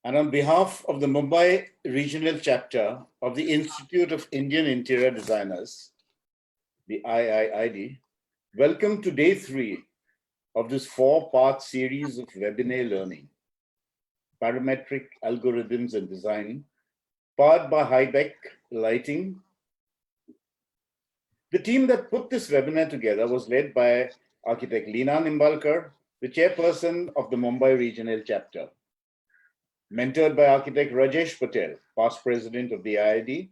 And on behalf of the Mumbai Regional Chapter of the Institute of Indian Interior Designers, the IIID, welcome to day 3 of this 4-part series of webinar learning, Parametric Algorithms and Design, powered by Hybec Lighting. The team that put this webinar together was led by architect Leena Nimbalkar, the chairperson of the Mumbai Regional Chapter. Mentored by architect Rajesh Patel, past president of the IID.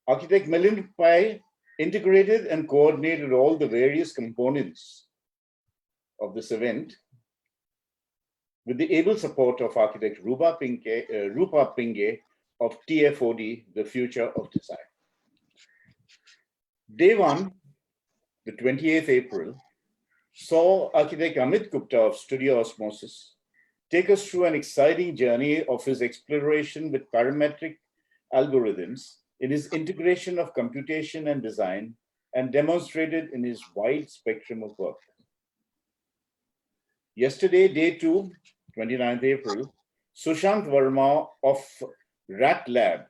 Architect Milind Pai integrated and coordinated all the various components of this event with the able support of architect Rupa Pinge of TFOD, the Future of Design. Day 1, the 28th April, saw architect Amit Gupta of Studio Osmosis take us through an exciting journey of his exploration with parametric algorithms in his integration of computation and design, and demonstrated in his wide spectrum of work. Yesterday, day 2, 29th April, Sushant Verma of Rat Lab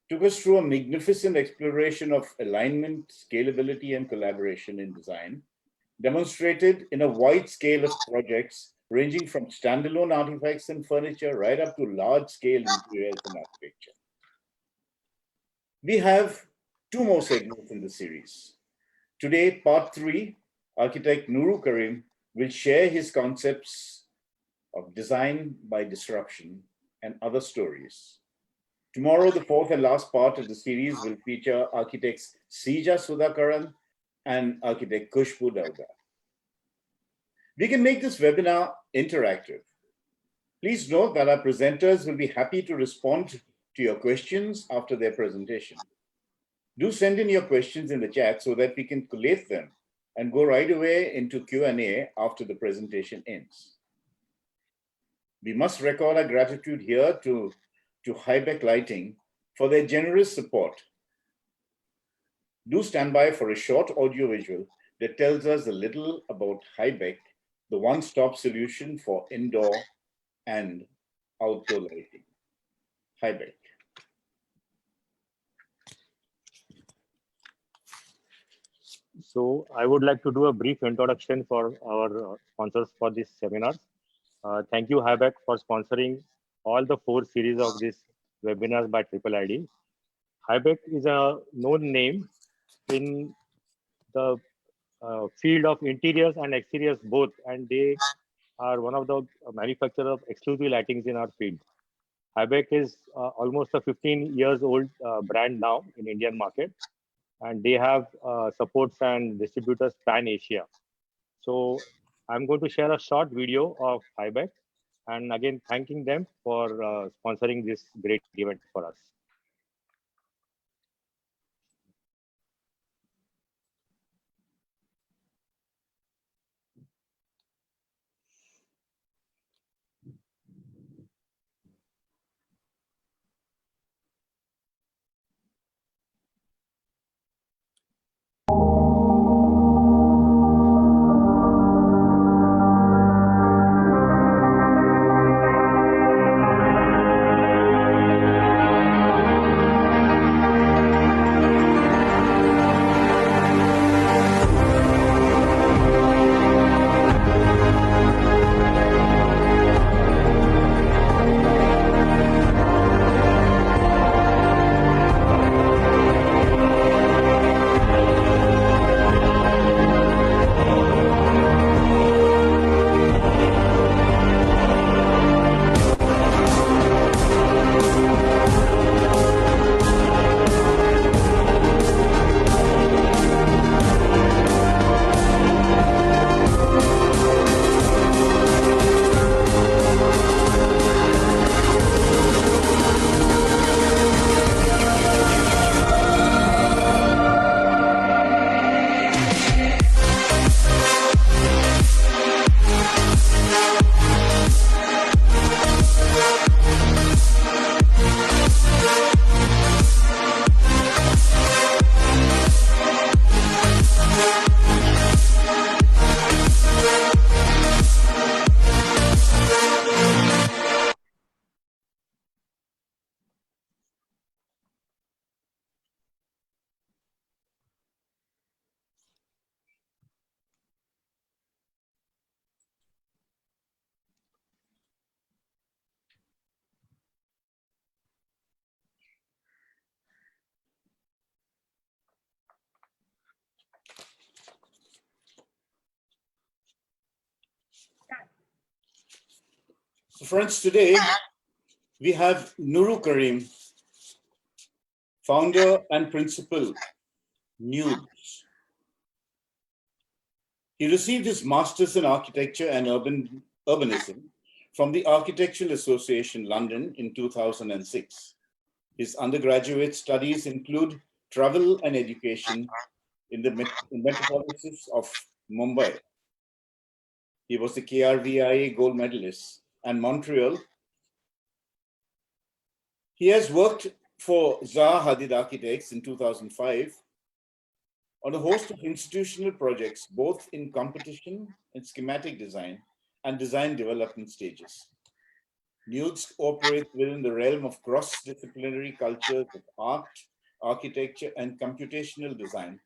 took us through a magnificent exploration of alignment, scalability, and collaboration in design, demonstrated in a wide scale of projects ranging from standalone artifacts and furniture right up to large-scale interiors and architecture. We have 2 more segments in the series. Today, part 3, architect Nuru Karim will share his concepts of design by disruption and other stories. Tomorrow, the 4th and last part of the series will feature architects Sija Sudhakaran and architect Kushbu Dauda. We can make this webinar interactive. Please note that our presenters will be happy to respond to your questions after their presentation. Do send in your questions in the chat so that we can collate them and go right away into Q&A after the presentation ends. We must record our gratitude here to Hybec Lighting for their generous support. Do stand by for a short audio visual that tells us a little about Hybec, the one-stop solution for indoor and outdoor lighting. Hybec. So I would like to do a brief introduction for our sponsors for this seminar. Thank you, Hybec, for sponsoring all the 4 series of this webinars by IIID. Hybec is a known name in the field of interiors and exteriors both, and they are one of the manufacturers of exclusive lightings in our field. Hybec is almost a 15 years old brand now in Indian market, and they have supports and distributors pan Asia. So I'm going to share a short video of Hybec, and again thanking them for sponsoring this great event for us. So friends, today we have Nuru Karim, founder and principal, NUDES. He received his master's in architecture and urbanism from the Architectural Association London in 2006. His undergraduate studies include travel and education in the metropolis of Mumbai. He was the KRVIA gold medalist and Montreal. He has worked for Zaha Hadid Architects in 2005 on a host of institutional projects, both in competition and schematic design and design development stages. NUDES operates within the realm of cross-disciplinary cultures of art, architecture, and computational design,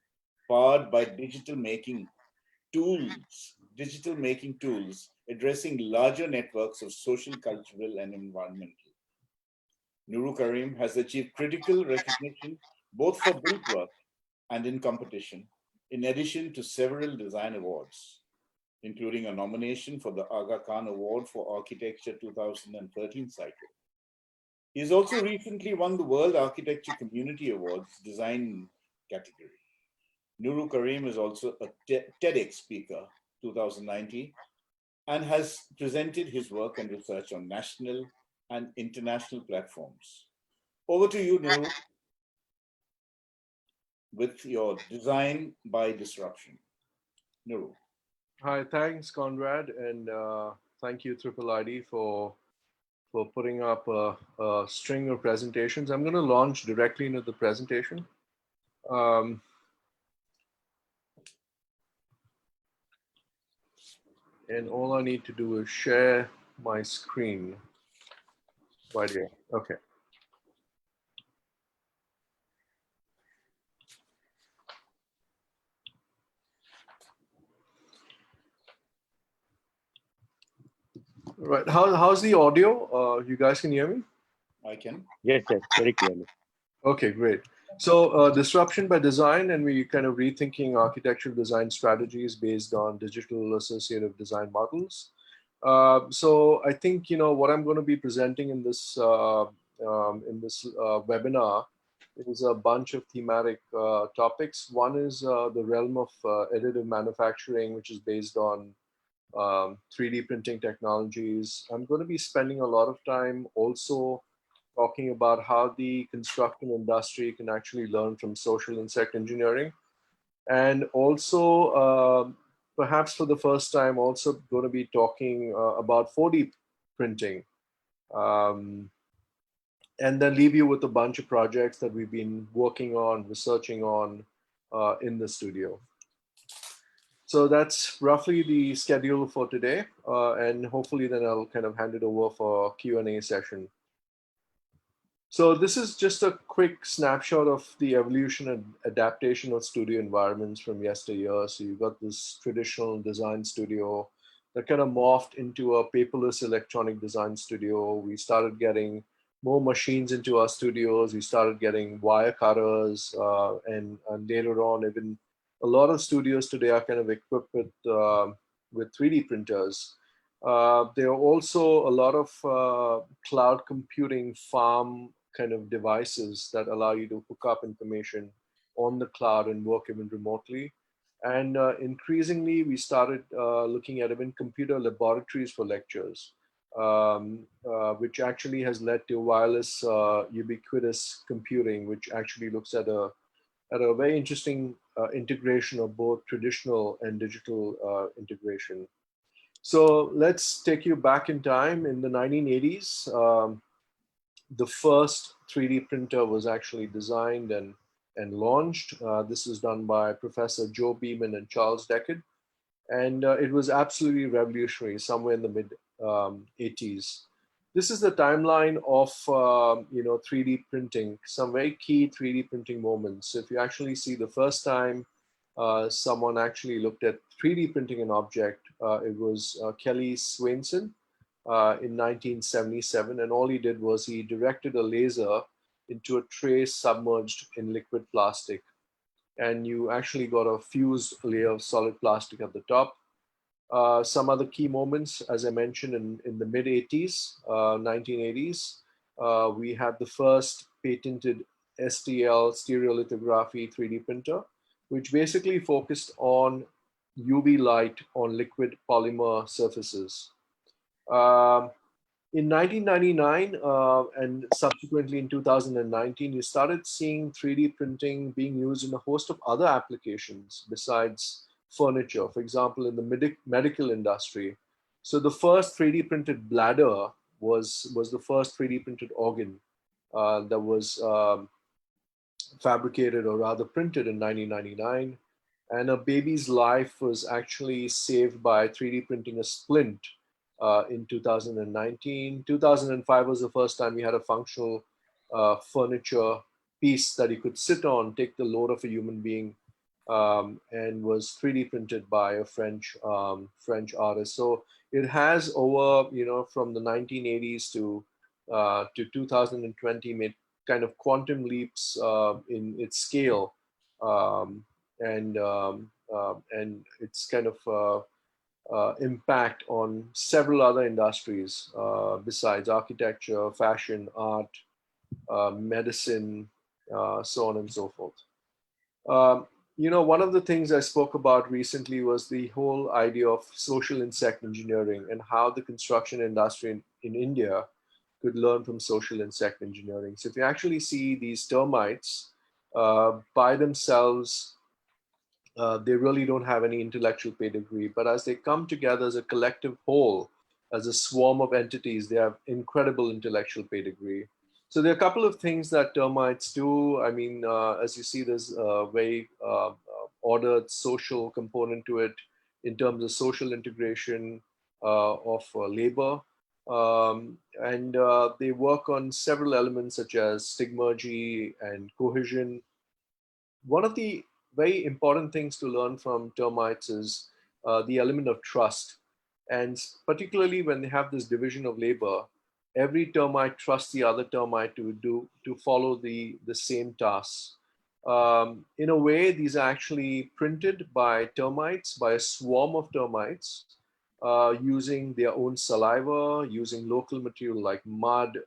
powered by digital making tools addressing larger networks of social, cultural, and environmental. Nuru Karim has achieved critical recognition both for built work and in competition, in addition to several design awards, including a nomination for the Aga Khan Award for Architecture 2013 cycle. He has also recently won the World Architecture Community Awards design category. Nuru Karim is also a TEDx speaker 2019 and has presented his work and research on national and international platforms. Over to you, Nuru, with your design by disruption. Nuru. Hi, thanks, Conrad, and thank you, IIID, for putting up a string of presentations. I'm going to launch directly into the presentation. And all I need to do is share my screen right here. Okay. Right. How's the audio? You guys can hear me? I can. Yes, yes, very clearly. Okay, great. So disruption by design, and we kind of rethinking architectural design strategies based on digital associative design models. So I think, you know, what I'm going to be presenting in this webinar is a bunch of thematic topics. One is the realm of additive manufacturing, which is based on 3D printing technologies. I'm going to be spending a lot of time also talking about how the construction industry can actually learn from social insect engineering. And also, perhaps for the first time, also going to be talking about 4D printing. And then leave you with a bunch of projects that we've been working on, researching on in the studio. So that's roughly the schedule for today. And hopefully then I'll kind of hand it over for a Q&A session. So this is just a quick snapshot of the evolution and adaptation of studio environments from yesteryear. So you've got this traditional design studio that kind of morphed into a paperless electronic design studio. We started getting more machines into our studios. We started getting wire cutters, and later on, even a lot of studios today are kind of equipped with 3D printers. There are also a lot of cloud computing farm kind of devices that allow you to hook up information on the cloud and work even remotely. And increasingly, we started looking at even computer laboratories for lectures, which actually has led to wireless ubiquitous computing, which actually looks at a very interesting integration of both traditional and digital integration. So let's take you back in time. In the 1980s, the first 3D printer was actually designed and launched. This was done by Professor Joe Beeman and Charles Deckard. And it was absolutely revolutionary somewhere in the mid 80s. This is the timeline of 3D printing, some very key 3D printing moments. So if you actually see the first time someone actually looked at 3D printing an object, it was Kelly Swainson in 1977. And all he did was he directed a laser into a tray submerged in liquid plastic. And you actually got a fused layer of solid plastic at the top. Some other key moments, as I mentioned, in the mid-80s, 1980s, we had the first patented STL stereolithography 3D printer, which basically focused on UV light on liquid polymer surfaces. In 1999 and subsequently in 2019, you started seeing 3D printing being used in a host of other applications besides furniture, for example, in the medical industry. So the first 3D printed bladder was the first 3D printed organ that was fabricated or rather printed in 1999. And a baby's life was actually saved by 3D printing a splint in 2019. 2005 was the first time we had a functional furniture piece that you could sit on, take the load of a human being, and was 3D printed by a French artist. So it has over, from the 1980s to 2020 made kind of quantum leaps in its scale and its kind of impact on several other industries besides architecture, fashion, art, medicine, so on and so forth. One of the things I spoke about recently was the whole idea of social insect engineering and how the construction industry in India could learn from social insect engineering. So if you actually see these termites by themselves, they really don't have any intellectual pedigree, but as they come together as a collective whole, as a swarm of entities, they have incredible intellectual pedigree. So there are a couple of things that termites do. I mean, as you see, there's a very ordered social component to it in terms of social integration of labor. And they work on several elements such as stigmergy and cohesion. One of the very important things to learn from termites is the element of trust. And particularly when they have this division of labor, every termite trusts the other termite to follow the same tasks. In a way, these are actually printed by termites, by a swarm of termites, using their own saliva, using local material like mud,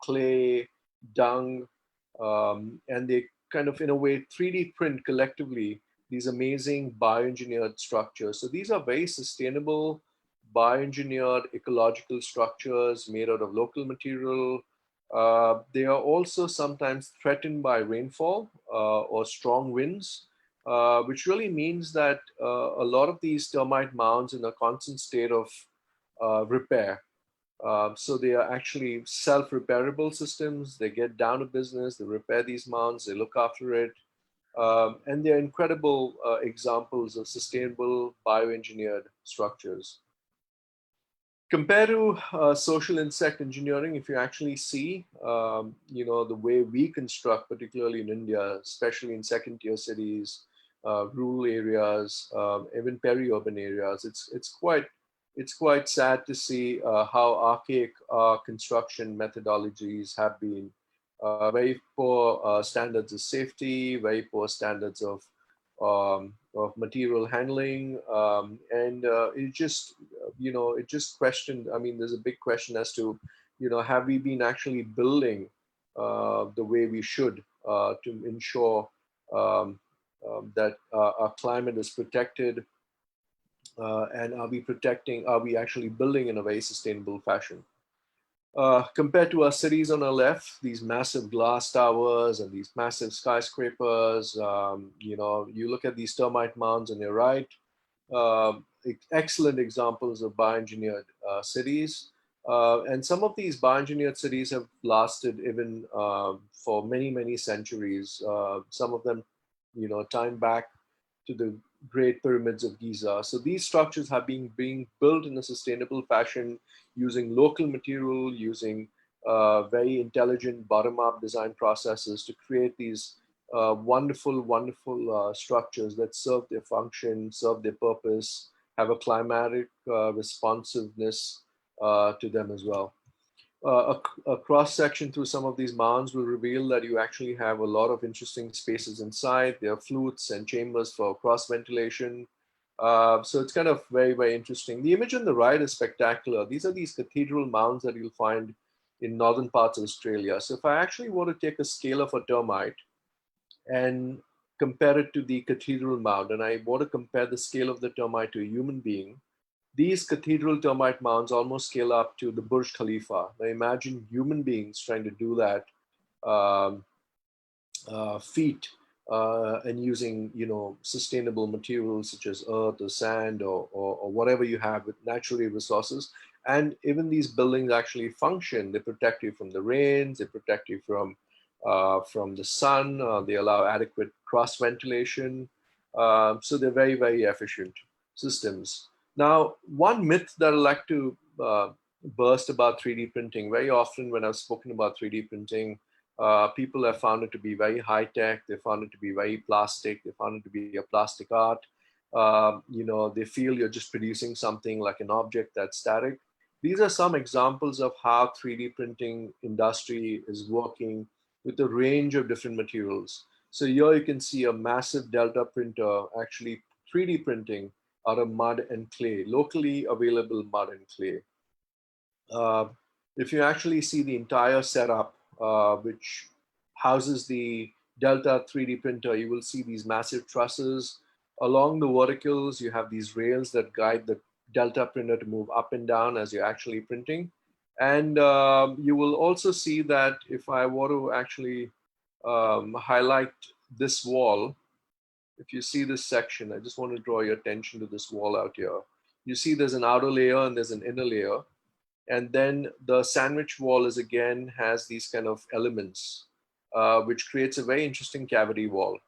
clay, dung, and they kind of, in a way, 3D print collectively these amazing bioengineered structures. So these are very sustainable, bioengineered ecological structures made out of local material. They are also sometimes threatened by rainfall or strong winds, which really means that a lot of these termite mounds are in a constant state of repair. So they are actually self-repairable systems. They get down to business, they repair these mounds, they look after it. And they're incredible examples of sustainable bioengineered structures. Compared to social insect engineering, if you actually see, the way we construct, particularly in India, especially in second-tier cities, rural areas, even peri-urban areas, it's quite sad to see how archaic construction methodologies have been. Very poor standards of safety, very poor standards of material handling, and it just questioned. I mean, there's a big question as to, have we been actually building the way we should to ensure that our climate is protected, and are we actually building in a very sustainable fashion? Compared to our cities on our left, these massive glass towers and these massive skyscrapers, you look at these termite mounds on your right, excellent examples of bioengineered cities. And some of these bioengineered cities have lasted even for many, many centuries. Some of them, time back to the Great Pyramids of Giza. So these structures have been being built in a sustainable fashion using local material, using very intelligent bottom-up design processes to create these wonderful, wonderful structures that serve their function, serve their purpose, have a climatic responsiveness to them as well. A cross-section through some of these mounds will reveal that you actually have a lot of interesting spaces inside. There are flutes and chambers for cross-ventilation. So it's kind of very, very interesting. The image on the right is spectacular. These are these cathedral mounds that you'll find in northern parts of Australia. So if I actually want to take a scale of a termite and compare it to the cathedral mound, and I want to compare the scale of the termite to a human being, these cathedral termite mounds almost scale up to the Burj Khalifa. Now imagine human beings trying to do that um, feat and using, you know, sustainable materials such as earth or sand or whatever you have with natural resources. And even these buildings actually function. They protect you from the rains. They protect you from the sun. They allow adequate cross ventilation. So they're very, very efficient systems. Now, one myth that I like to burst about 3D printing, very often when I've spoken about 3D printing, people have found it to be very high tech. They found it to be very plastic. They found it to be a plastic art. You know, they feel you're just producing something like an object that's static. These are some examples of how 3D printing industry is working with a range of different materials. So here you can see a massive Delta printer actually 3D printing out of mud and clay, locally available mud and clay. If you actually see the entire setup, which houses the Delta 3D printer, you will see these massive trusses. Along the verticals, you have these rails that guide the Delta printer to move up and down as you're actually printing. And you will also see that if I were to actually highlight this wall, if you see this section, I just want to draw your attention to this wall out here. You see there's an outer layer and there's an inner layer. And then the sandwich wall is again has these kind of elements, which creates a very interesting cavity wall.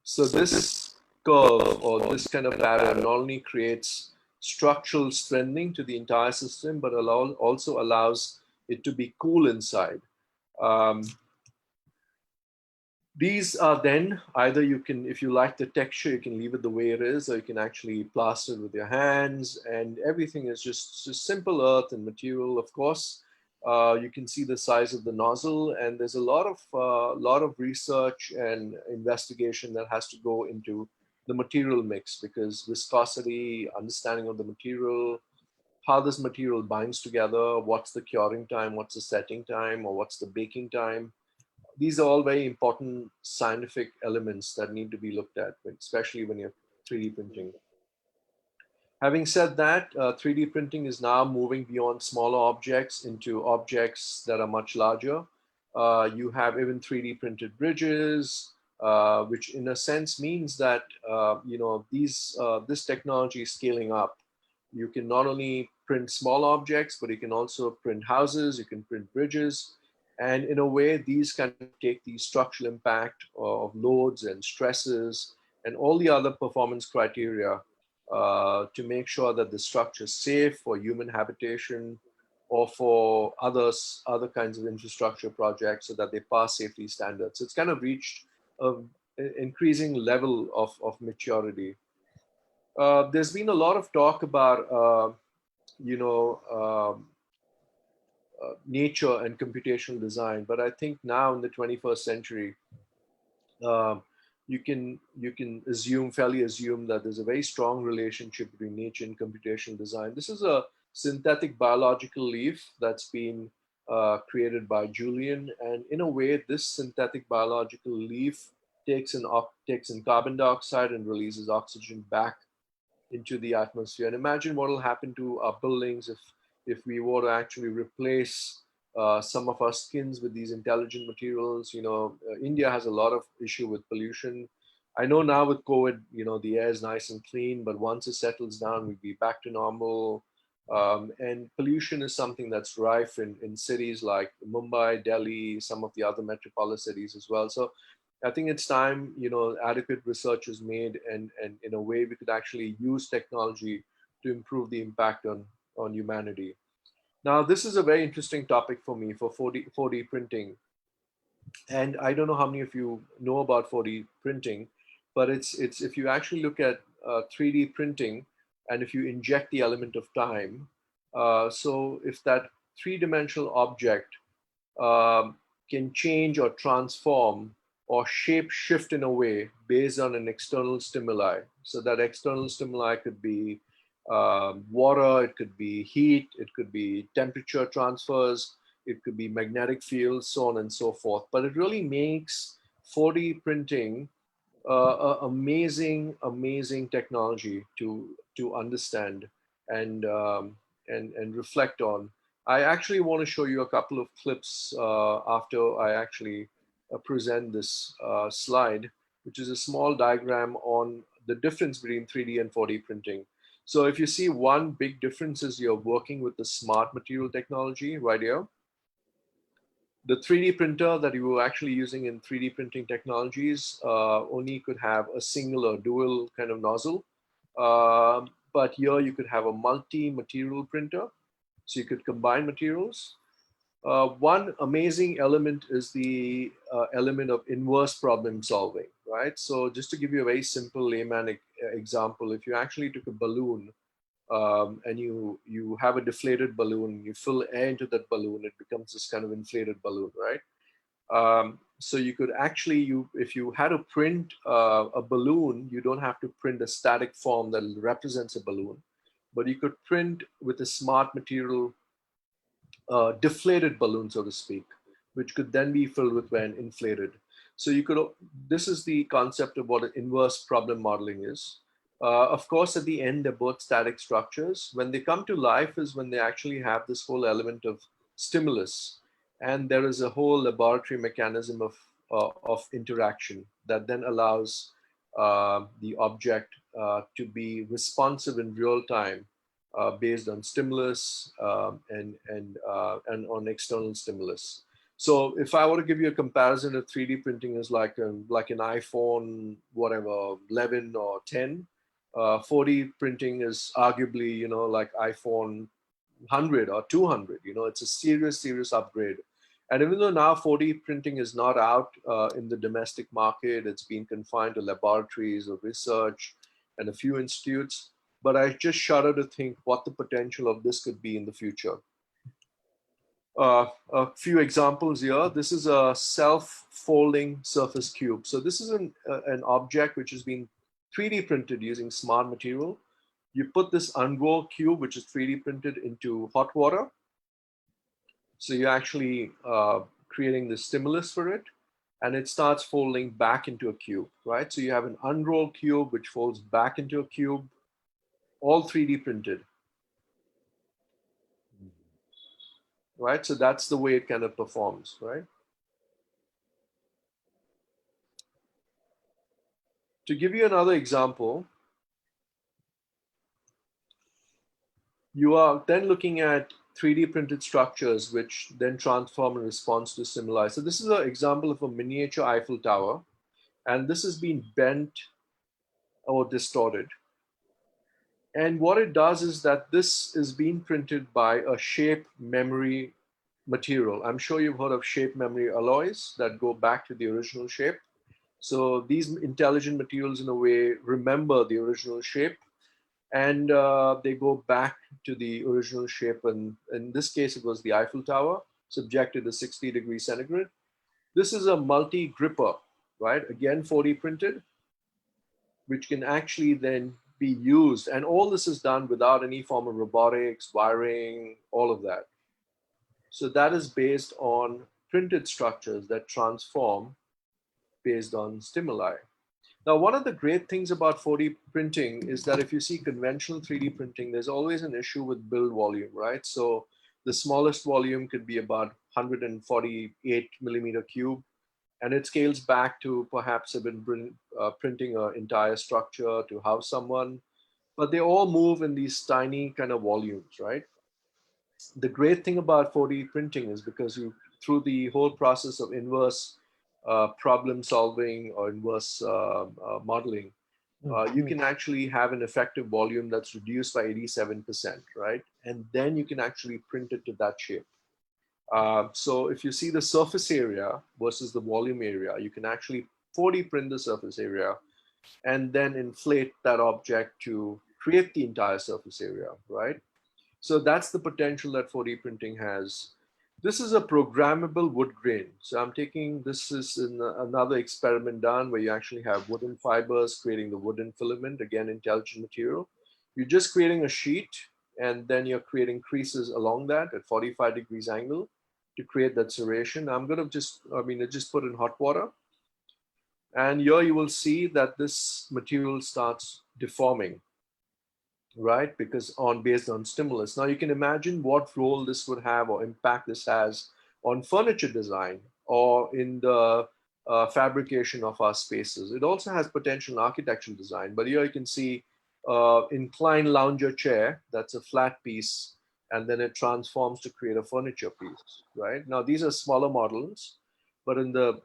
So this curve or this kind of pattern not only creates structural strengthening to the entire system, but also allows it to be cool inside. These are then either you can, if you like the texture, you can leave it the way it is, or you can actually plaster it with your hands, and everything is just simple earth and material. Of course, you can see the size of the nozzle, and there's a lot of research and investigation that has to go into the material mix, because viscosity, understanding of the material, how this material binds together, what's the curing time, what's the setting time, or what's the baking time. These are all very important scientific elements that need to be looked at, especially when you're 3D printing. Having said that, 3D printing is now moving beyond smaller objects into objects that are much larger. You have even 3D printed bridges, which in a sense means that you know, this technology is scaling up. You can not only print small objects, but you can also print houses, you can print bridges. And in a way, these kind of take the structural impact of loads and stresses and all the other performance criteria to make sure that the structure is safe for human habitation or for other kinds of infrastructure projects, so that they pass safety standards. So it's kind of reached an increasing level of maturity. There's been a lot of talk about, you know, nature and computational design, but I think now in the 21st century, you can fairly assume that there's a very strong relationship between nature and computational design. This is a synthetic biological leaf that's been created by Julian, and in a way, this synthetic biological leaf takes in carbon dioxide and releases oxygen back into the atmosphere. And imagine what will happen to our buildings if we were to actually replace some of our skins with these intelligent materials. You know, India has a lot of issue with pollution. I know now with COVID, you know, the air is nice and clean, but once it settles down, we'll be back to normal. And pollution is something that's rife in cities like Mumbai, Delhi, some of the other metropolis cities as well. So I think it's time, you know, adequate research is made, and in a way we could actually use technology to improve the impact on humanity. Now, this is a very interesting topic for me, for 4D printing. And I don't know how many of you know about 4D printing, but it's if you actually look at 3D printing, and if you inject the element of time, so if that three-dimensional object can change or transform or shape shift in a way based on an external stimuli. So that external stimuli could be water, it could be heat, it could be temperature transfers, it could be magnetic fields, so on and so forth. But it really makes 4D printing amazing technology to understand and reflect on. I actually want to show you a couple of clips after I actually present this slide, which is a small diagram on the difference between 3D and 4D printing. So if you see, one big difference is you're working with the smart material technology right here. The 3D printer that you were actually using in 3D printing technologies only could have a single or dual kind of nozzle. But here you could have a multi-material printer. So you could combine materials. One amazing element is the element of inverse problem solving, right? So just to give you a very simple layman example, if you actually took a balloon and you have a deflated balloon, you fill air into that balloon, it becomes this kind of inflated balloon, right? So you could actually, if you had to print a balloon, you don't have to print a static form that represents a balloon, but you could print with a smart material deflated balloon, so to speak, which could then be filled with when inflated. So you could, this is the concept of what an inverse problem modeling is. Of course, at the end, they're both static structures. When they come to life is when they actually have this whole element of stimulus. And there is a whole laboratory mechanism of interaction that then allows the object to be responsive in real time based on stimulus and on external stimulus. So if I were to give you a comparison of 3D printing is like an iPhone, whatever, 11 or 10, 4D printing is arguably, you know, like iPhone 100 or 200, you know, it's a serious upgrade. And even though now 4D printing is not out in the domestic market, it's been confined to laboratories of research and a few institutes, but I just shudder to think what the potential of this could be in the future. A few examples here. This is a self-folding surface cube. So this is an object which has been 3D printed using smart material. You put this unrolled cube, which is 3D printed, into hot water. So you're actually creating the stimulus for it, and it starts folding back into a cube, right? So you have an unrolled cube which folds back into a cube, all 3D printed, right? So that's the way it kind of performs, right? To give you another example, you are then looking at 3D printed structures which then transform in response to stimuli. So this is an example of a miniature Eiffel Tower, and this has been bent or distorted. And what it does is that this is being printed by a shape memory material. I'm sure you've heard of shape memory alloys that go back to the original shape. So these intelligent materials in a way remember the original shape, and they go back to the original shape. And in this case, it was the Eiffel Tower, subjected to 60 degrees centigrade. This is a multi-gripper, right? Again, 4D printed, which can actually then be used. And all this is done without any form of robotics, wiring, all of that. So that is based on printed structures that transform based on stimuli. Now, one of the great things about 4D printing is that if you see conventional 3D printing, there's always an issue with build volume, right? So the smallest volume could be about 148 millimeter cube, and it scales back to perhaps have been printing an entire structure to house someone, but they all move in these tiny kind of volumes, right? The great thing about 4D printing is because you, through the whole process of inverse problem solving or inverse modeling, you can actually have an effective volume that's reduced by 87%, right? And then you can actually print it to that shape. So if you see the surface area versus the volume area, you can actually 4D print the surface area and then inflate that object to create the entire surface area, right? So that's the potential that 4D printing has. This is a programmable wood grain. So I'm taking, this is another experiment done where you actually have wooden fibers creating the wooden filament, again, intelligent material. You're just creating a sheet and then you're creating creases along that at 45 degrees angle to create that serration. I'm going to just, I just put in hot water. And here you will see that this material starts deforming, right? Because based on stimulus. Now you can imagine what role this would have or impact this has on furniture design or in the fabrication of our spaces. It also has potential in architectural design, but here you can see inclined lounger chair, that's a flat piece, and then it transforms to create a furniture piece, right? Now these are smaller models, but in the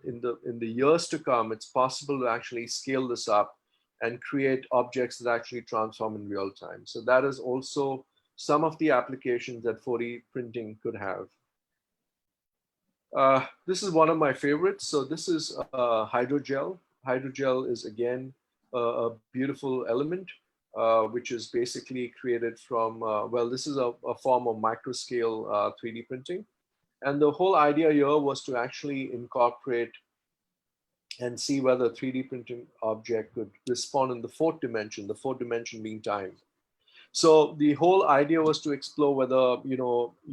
years to come, it's possible to actually scale this up and create objects that actually transform in real time. So that is also some of the applications that 4D printing could have. This is one of my favorites. So this is hydrogel. Hydrogel is again a beautiful element, which is basically created from, well, this is a form of microscale 3D printing. And the whole idea here was to actually incorporate and see whether a 3D printing object could respond in the fourth dimension being time. So the whole idea was to explore whether,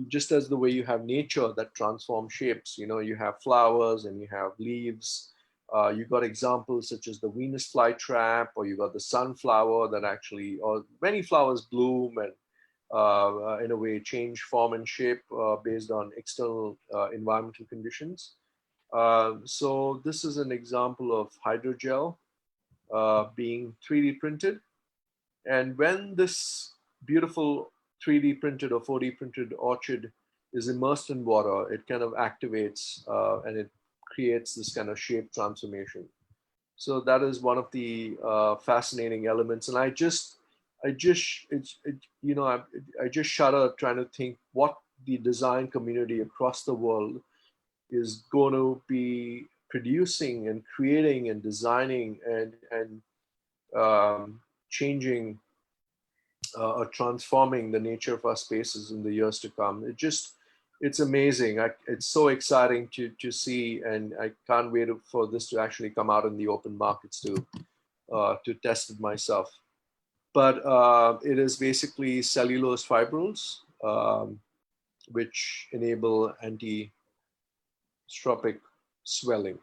just as the way you have nature that transforms shapes, you have flowers and you have leaves, you got examples such as the Venus flytrap, or you got the sunflower that actually, or many flowers bloom and in a way change form and shape based on external environmental conditions. So this is an example of hydrogel being 3D printed. And when this beautiful 3D printed or 4D printed orchid is immersed in water, it kind of activates and it creates this kind of shape transformation. So that is one of the fascinating elements. And I just shudder trying to think what the design community across the world is going to be producing and creating and designing and changing or transforming the nature of our spaces in the years to come. It's amazing. It's so exciting to see, and I can't wait for this to actually come out in the open markets to test it myself. But it is basically cellulose fibrils, which enable anti-stropic swelling.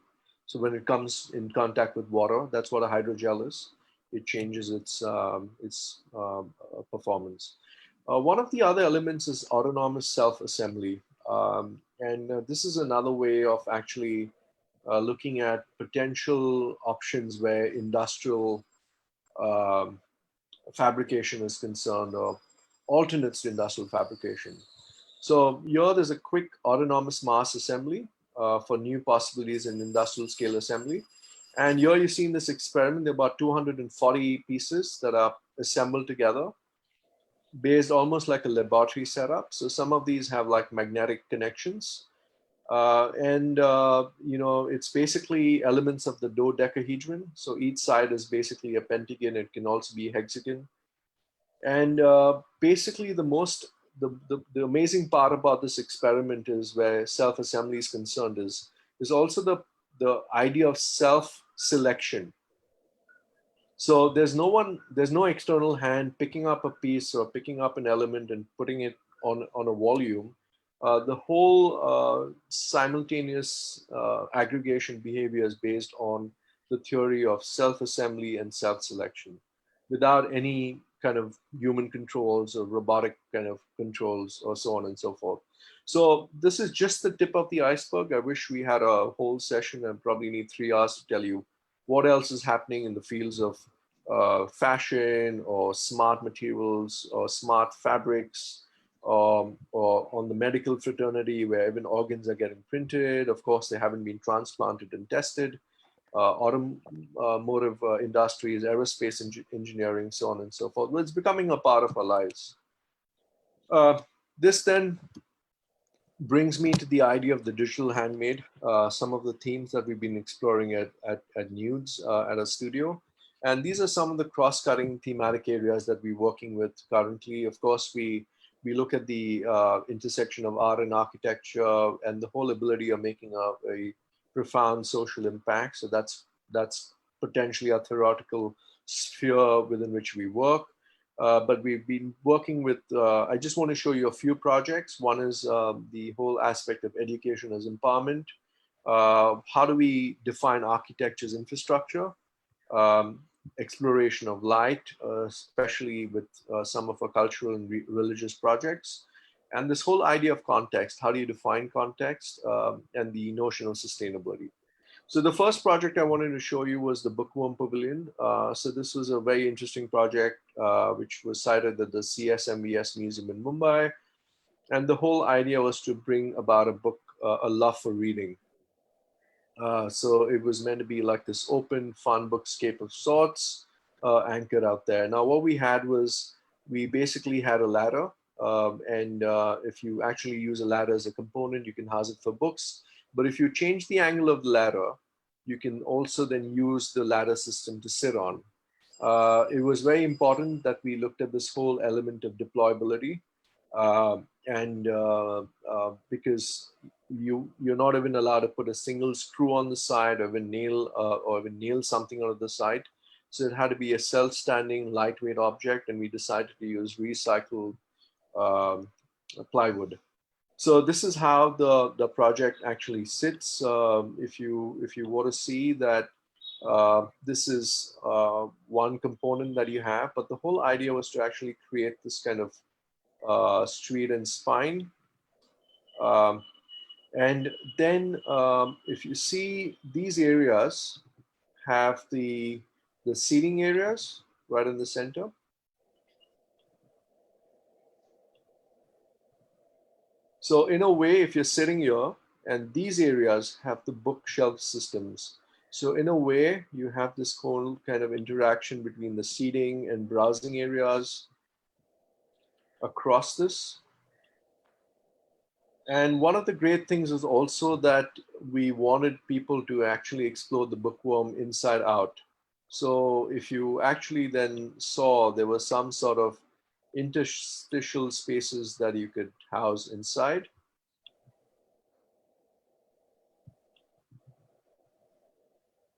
So when it comes in contact with water, that's what a hydrogel is. It changes its performance. One of the other elements is autonomous self-assembly. This is another way of actually looking at potential options where industrial fabrication is concerned, or alternates to industrial fabrication. So here there's a quick autonomous mass assembly for new possibilities in industrial scale assembly. And here you see in this experiment, there are about 240 pieces that are assembled together based almost like a laboratory setup. So some of these have like magnetic connections. It's basically elements of the dodecahedron. So each side is basically a pentagon. It can also be a hexagon. And basically the amazing part about this experiment is where self-assembly is concerned is also the idea of self-selection. So there's no external hand picking up a piece or picking up an element and putting it on a volume. The whole simultaneous aggregation behavior is based on the theory of self-assembly and self-selection without any kind of human controls or robotic kind of controls or so on and so forth. So this is just the tip of the iceberg. I wish we had a whole session and probably need 3 hours to tell you what else is happening in the fields of fashion or smart materials or smart fabrics, or on the medical fraternity where even organs are getting printed. Of course, they haven't been transplanted and tested. Automotive industries, aerospace engineering, so on and so forth. Well, it's becoming a part of our lives. This then brings me to the idea of the digital handmade, some of the themes that we've been exploring at NUDES at our studio. And these are some of the cross-cutting thematic areas that we're working with currently. Of course, we We look at the intersection of art and architecture and the whole ability of making a profound social impact. So that's potentially a theoretical sphere within which we work. But we've been working with, I just want to show you a few projects. One is the whole aspect of education as empowerment. How do we define architecture's infrastructure? Exploration of light, especially with some of our cultural and religious projects. And this whole idea of context, how do you define context, and the notion of sustainability. So the first project I wanted to show you was the Bookworm Pavilion. So this was a very interesting project, which was cited at the CSMVS Museum in Mumbai. And the whole idea was to bring about a book, a love for reading. So it was meant to be like this open, fun bookscape of sorts, anchored out there. Now, what we had was, we basically had a ladder. And if you actually use a ladder as a component, you can house it for books. But if you change the angle of the ladder, you can also then use the ladder system to sit on. It was very important that we looked at this whole element of deployability. Because you're not even allowed to put a single screw on the side, or even nail something onto the side. So it had to be a self-standing, lightweight object, and we decided to use recycled plywood. So this is how the project actually sits. If you were to see that, this is one component that you have, but the whole idea was to actually create this kind of street and spine. And then if you see, these areas have the seating areas right in the center. So in a way, if you're sitting here, and these areas have the bookshelf systems. So in a way, you have this whole kind of interaction between the seating and browsing areas across this. And one of the great things is also that we wanted people to actually explore the bookworm inside out. So if you actually then saw, there was some sort of interstitial spaces that you could house inside.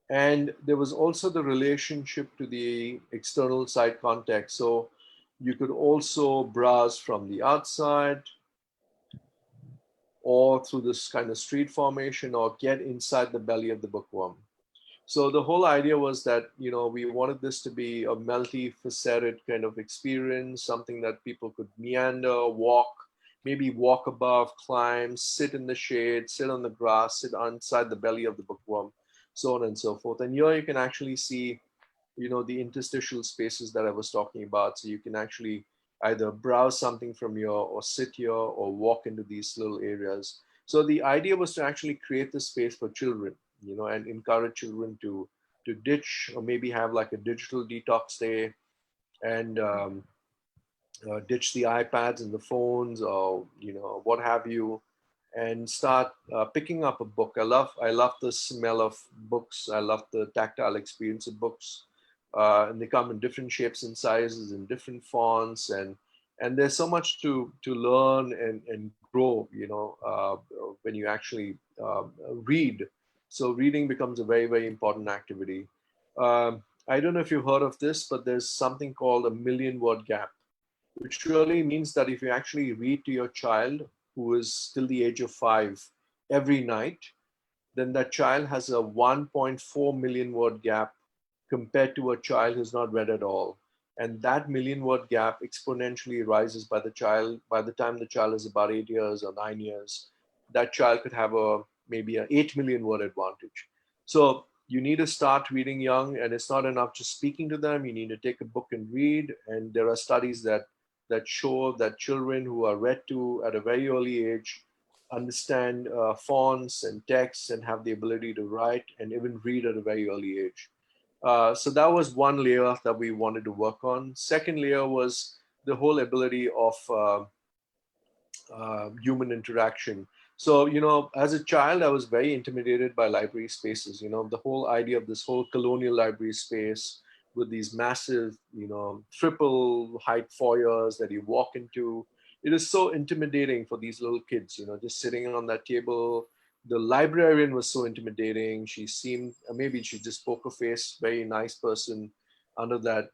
And there was also the relationship to the external side context. So you could also browse from the outside, or through this kind of street formation, or get inside the belly of the bookworm. So the whole idea was that, we wanted this to be a multifaceted kind of experience, something that people could meander, walk, maybe walk above, climb, sit in the shade, sit on the grass, sit inside the belly of the bookworm, so on and so forth. And here you can actually see, the interstitial spaces that I was talking about. So you can actually either browse something from here, or sit here, or walk into these little areas. So the idea was to actually create the space for children, and encourage children to ditch, or maybe have like a digital detox day, and ditch the iPads and the phones, or what have you, and start picking up a book. I love the smell of books. I love the tactile experience of books. And they come in different shapes and sizes, and different fonts, and there's so much to learn and grow, when you actually read. So reading becomes a very, very important activity. I don't know if you've heard of this, but there's something called a million-word gap, which really means that if you actually read to your child who is still the age of 5 every night, then that child has a 1.4 million word gap compared to a child who's not read at all. And that million-word gap exponentially rises by the time the child is about 8 years or 9 years. That child could have maybe an 8 million word advantage. So you need to start reading young, and it's not enough just speaking to them. You need to take a book and read. And there are studies that show that children who are read to at a very early age understand fonts and texts, and have the ability to write and even read at a very early age. So that was one layer that we wanted to work on. Second layer was the whole ability of human interaction. So, as a child, I was very intimidated by library spaces. The whole idea of this whole colonial library space with these massive, triple height foyers that you walk into, it is so intimidating for these little kids, just sitting on that table. The librarian was so intimidating. She seemed, maybe she just poker face, very nice person under that,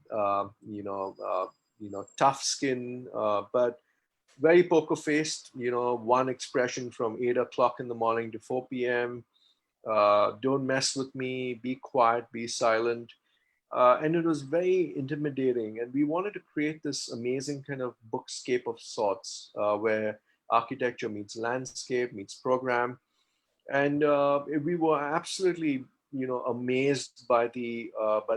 tough skin, but very poker faced, one expression from 8 o'clock in the morning to 4 p.m. Don't mess with me, be quiet, be silent. And it was very intimidating. And we wanted to create this amazing kind of bookscape of sorts, where architecture meets landscape, meets program. And we were absolutely, amazed by the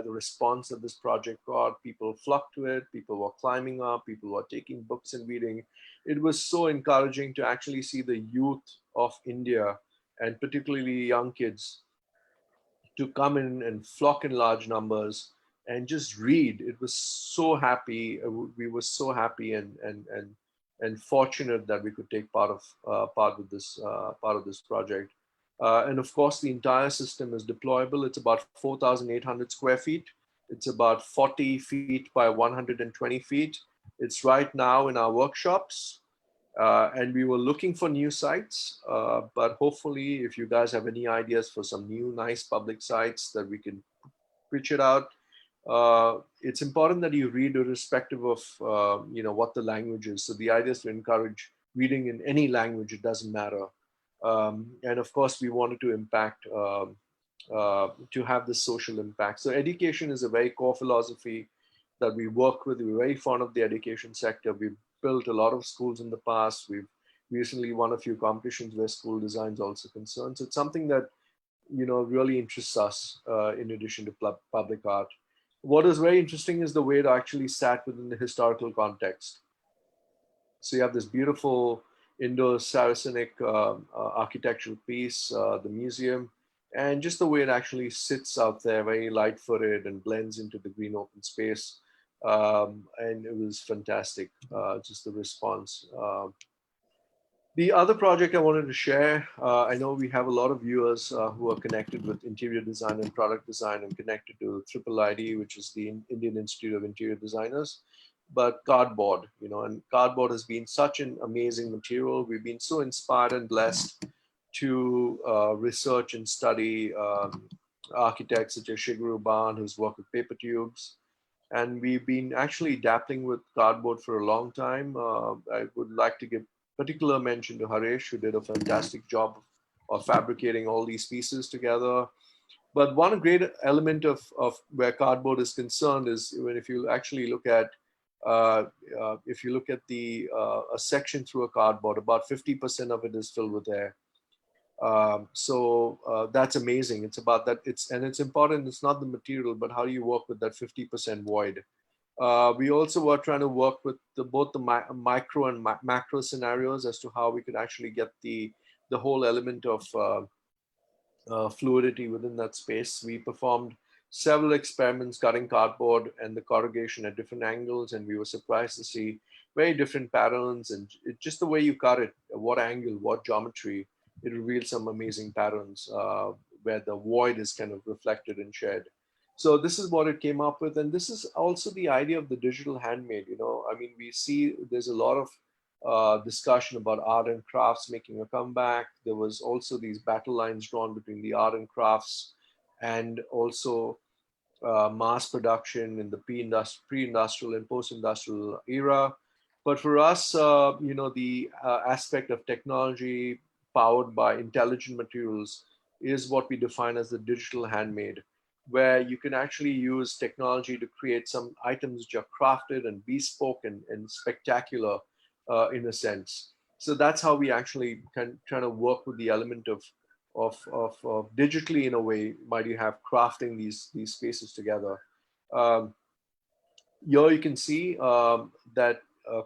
response that this project got. People flocked to it. People were climbing up. People were taking books and reading. It was so encouraging to actually see the youth of India, and particularly young kids, to come in and flock in large numbers and just read. It was so happy. We were so happy and fortunate that we could take part of this project. And of course, the entire system is deployable. It's about 4,800 square feet. It's about 40 feet by 120 feet. It's right now in our workshops. And we were looking for new sites, but hopefully if you guys have any ideas for some new nice public sites that we can pitch it out, it's important that you read irrespective of what the language is. So the idea is to encourage reading in any language, it doesn't matter. And of course we wanted to impact, to have this social impact. So education is a very core philosophy that we work with. We're very fond of the education sector. We've built a lot of schools in the past. We've recently won a few competitions where school design is also concerned. So it's something that, really interests us, in addition to public art. What is very interesting is the way it actually sat within the historical context. So you have this beautiful Indo-Saracenic architectural piece, the museum, and just the way it actually sits out there, very light-footed and blends into the green open space. And it was fantastic, just the response. The other project I wanted to share, I know we have a lot of viewers who are connected with interior design and product design and connected to IIID, which is the Indian Institute of Interior Designers, but cardboard, and cardboard has been such an amazing material. We've been so inspired and blessed to research and study architects such as Shigeru Ban, who's worked with paper tubes. And we've been actually dabbling with cardboard for a long time. I would like to give particular mention to Harish, who did a fantastic job of fabricating all these pieces together. But one great element of where cardboard is concerned is when if you actually look at the a section through a cardboard, about 50% of it is filled with air. So that's amazing. It's about that. It's important. It's not the material, but how do you work with that 50% void? We also were trying to work with both the micro and macro scenarios as to how we could actually get the whole element of fluidity within that space. We performed several experiments cutting cardboard and the corrugation at different angles, and we were surprised to see very different patterns, and just the way you cut it, what angle, what geometry, it reveals some amazing patterns where the void is kind of reflected and shared. So this is what it came up with. And this is also the idea of the digital handmade. I mean, we see there's a lot of discussion about art and crafts making a comeback. There was also these battle lines drawn between the art and crafts, and also mass production in the pre-industrial and post-industrial era. But for us, the aspect of technology powered by intelligent materials is what we define as the digital handmade, where you can actually use technology to create some items which are crafted and bespoke and spectacular in a sense. So that's how we actually can try to work with the element of digitally, in a way, might you have crafting these spaces together. Here you can see that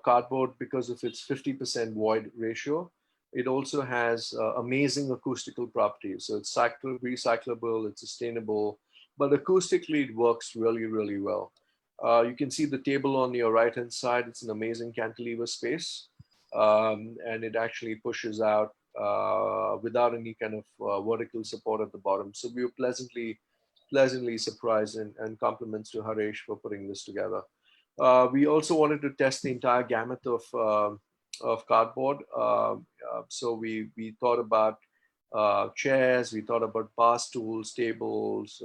cardboard, because of its 50% void ratio, it also has amazing acoustical properties. So it's recyclable, it's sustainable, but acoustically it works really, really well. You can see the table on your right-hand side. It's an amazing cantilever space, and it actually pushes out without any kind of vertical support at the bottom. So we were pleasantly surprised, and compliments to Harish for putting this together. We also wanted to test the entire gamut of cardboard. So we thought about chairs, we thought about bar stools, tables,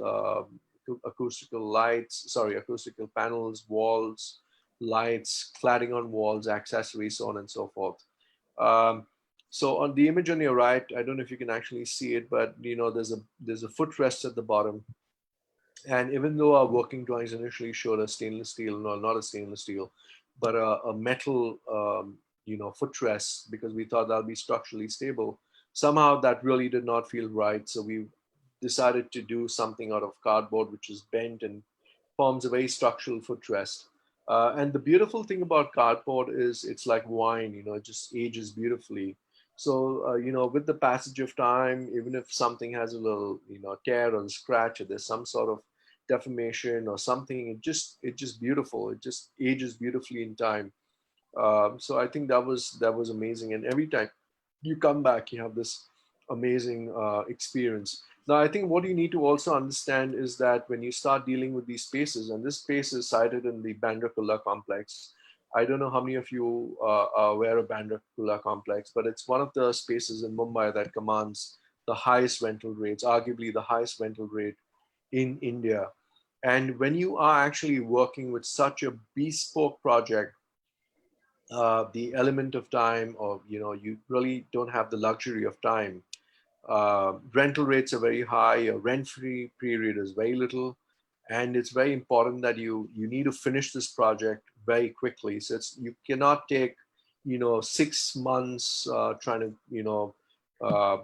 acoustical panels, walls, lights, cladding on walls, accessories, so on and so forth. So on the image on your right, I don't know if you can actually see it, but there's a footrest at the bottom. And even though our working drawings initially showed a stainless steel, no, not a stainless steel, but a metal, footrest, because we thought that'll be structurally stable, somehow that really did not feel right. So we decided to do something out of cardboard, which is bent and forms a very structural footrest. And the beautiful thing about cardboard is it's like wine, it just ages beautifully. So, with the passage of time, even if something has a little, tear or scratch, or there's some sort of deformation or something, it's just beautiful. It just ages beautifully in time. So I think that was amazing. And every time you come back, you have this amazing experience. Now, I think what you need to also understand is that when you start dealing with these spaces, and this space is sited in the Bandra Kurla complex. I don't know how many of you are aware of Bandra Kurla complex, but it's one of the spaces in Mumbai that commands the highest rental rates, arguably the highest rental rate in India. And when you are actually working with such a bespoke project, the element of time, or you really don't have the luxury of time. Rental rates are very high. Your rent-free period is very little, and it's very important that you need to finish this project very quickly. So you cannot take 6 months trying to uh,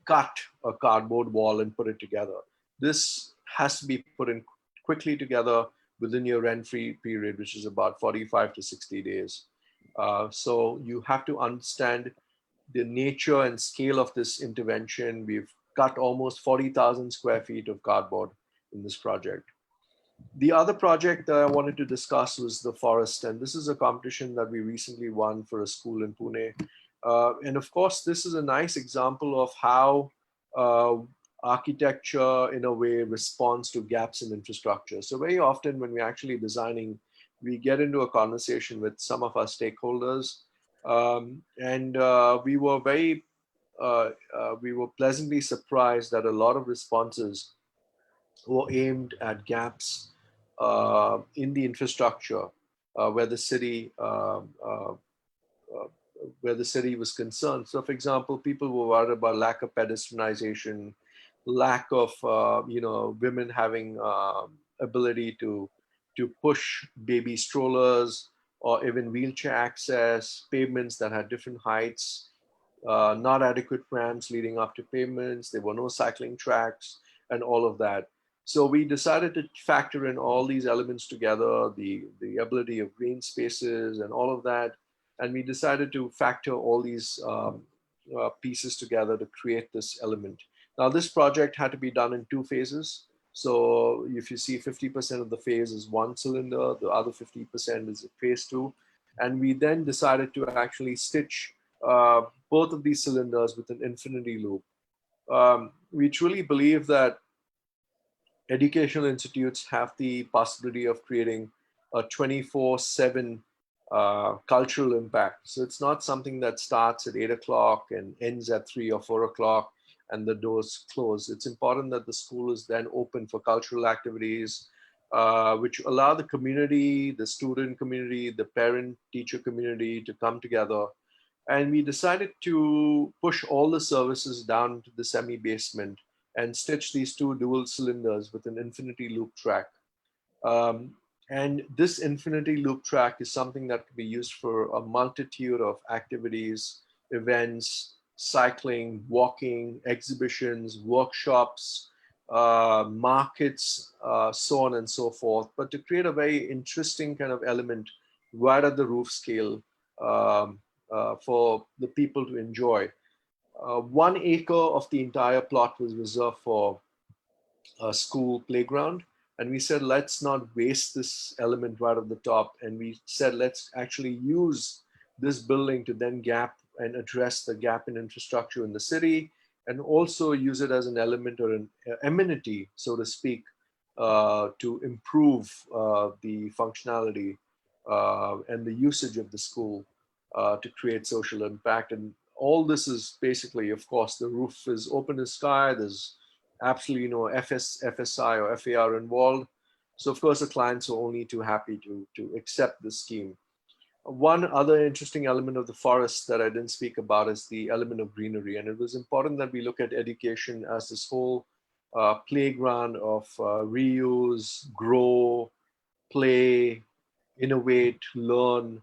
cut a cardboard wall and put it together. This has to be put in quickly together within your rent-free period, which is about 45 to 60 days. So you have to understand the nature and scale of this intervention. We've cut almost 40,000 square feet of cardboard in this project. The other project that I wanted to discuss was the forest, and this is a competition that we recently won for a school in Pune. And of course, this is a nice example of how uh, architecture, in a way, responds to gaps in infrastructure. So very often when we're actually designing, we get into a conversation with some of our stakeholders, and we were pleasantly surprised that a lot of responses were aimed at gaps in the infrastructure where the city where the city was concerned. So, for example, people were worried about lack of pedestrianization, lack of women having ability to push baby strollers, or even wheelchair access, pavements that had different heights, not adequate ramps leading up to pavements. There were no cycling tracks, and all of that. So we decided to factor in all these elements together, the ability of green spaces and all of that. And we decided to factor all these pieces together to create this element. Now, this project had to be done in 2 phases. So if you see 50% of the phase is one cylinder, the other 50% is phase two. And we then decided to actually stitch both of these cylinders with an infinity loop. We truly believe that educational institutes have the possibility of creating a 24/7 cultural impact. So it's not something that starts at 8 o'clock and ends at 3 or 4 o'clock and the doors close. It's important that the school is then open for cultural activities, which allow the community, the student community, the parent teacher community to come together. And we decided to push all the services down to the semi basement and stitch these two dual cylinders with an infinity loop track. Um, and this infinity loop track is something that can be used for a multitude of activities, events, cycling, walking, exhibitions, workshops, markets, so on and so forth. But to create a very interesting kind of element right at the roof scale for the people to enjoy. 1 acre of the entire plot was reserved for a school playground. And we said, let's not waste this element right at the top. And we said, let's actually use this building to then gap and address the gap in infrastructure in the city, and also use it as an element or an amenity, so to speak, to improve the functionality and the usage of the school. to create social impact. And all this is basically, of course, the roof is open to sky. There's absolutely no FSI or FAR involved. So of course, the clients are only too happy to accept this scheme. One other interesting element of the forest that I didn't speak about is the element of greenery. And it was important that we look at education as this whole playground of reuse, grow, play, innovate, learn,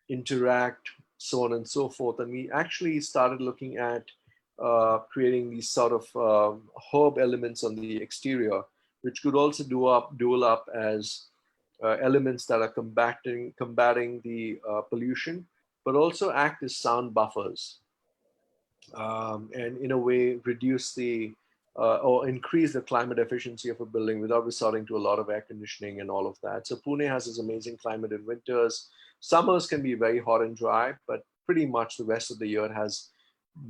interact, so on and so forth. And we actually started looking at creating these sort of herb elements on the exterior, which could also dual up as elements that are combating the pollution, but also act as sound buffers, and in a way reduce the or increase the climate efficiency of a building without resorting to a lot of air conditioning and all of that. So Pune has this amazing climate in winters. Summers can be very hot and dry, but pretty much the rest of the year it has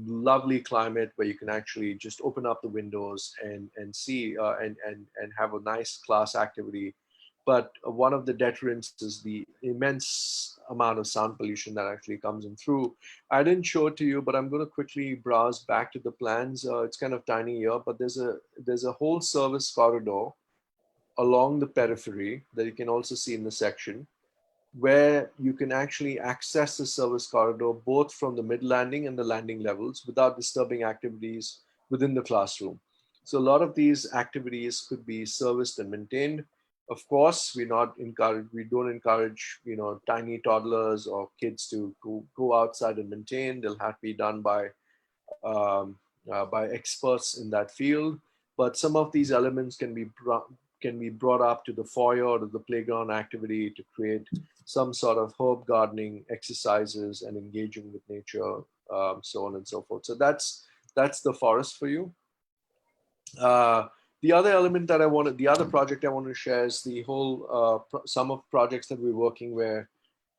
lovely climate where you can actually just open up the windows and see and have a nice class activity. But one of the deterrents is the immense amount of sound pollution that actually comes in through. I didn't show it to you, but I'm going to quickly browse back to the plans. It's kind of tiny here, but there's a whole service corridor along the periphery that you can also see in the section, where you can actually access the service corridor both from the mid landing and the landing levels without disturbing activities within the classroom. So a lot of these activities could be serviced and maintained. Of course, we don't encourage, tiny toddlers or kids to go outside and maintain. They'll have to be done by experts in that field. But some of these elements can be brought up to the foyer or to the playground activity to create some sort of herb gardening exercises and engaging with nature, so on and so forth. So that's the forest for you. The other element that the other project I want to share is the whole sum of projects that we're working where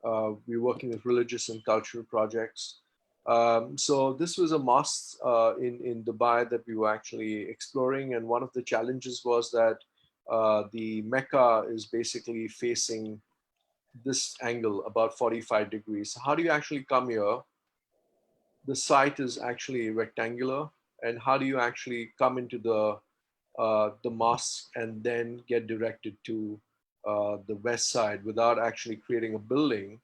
we're working with religious and cultural projects. So this was a mosque in Dubai that we were actually exploring, and one of the challenges was that the Mecca is basically facing this angle about 45 degrees. How do you actually come here? The site is actually rectangular, and how do you actually come into the mosque and then get directed to the west side without actually creating a building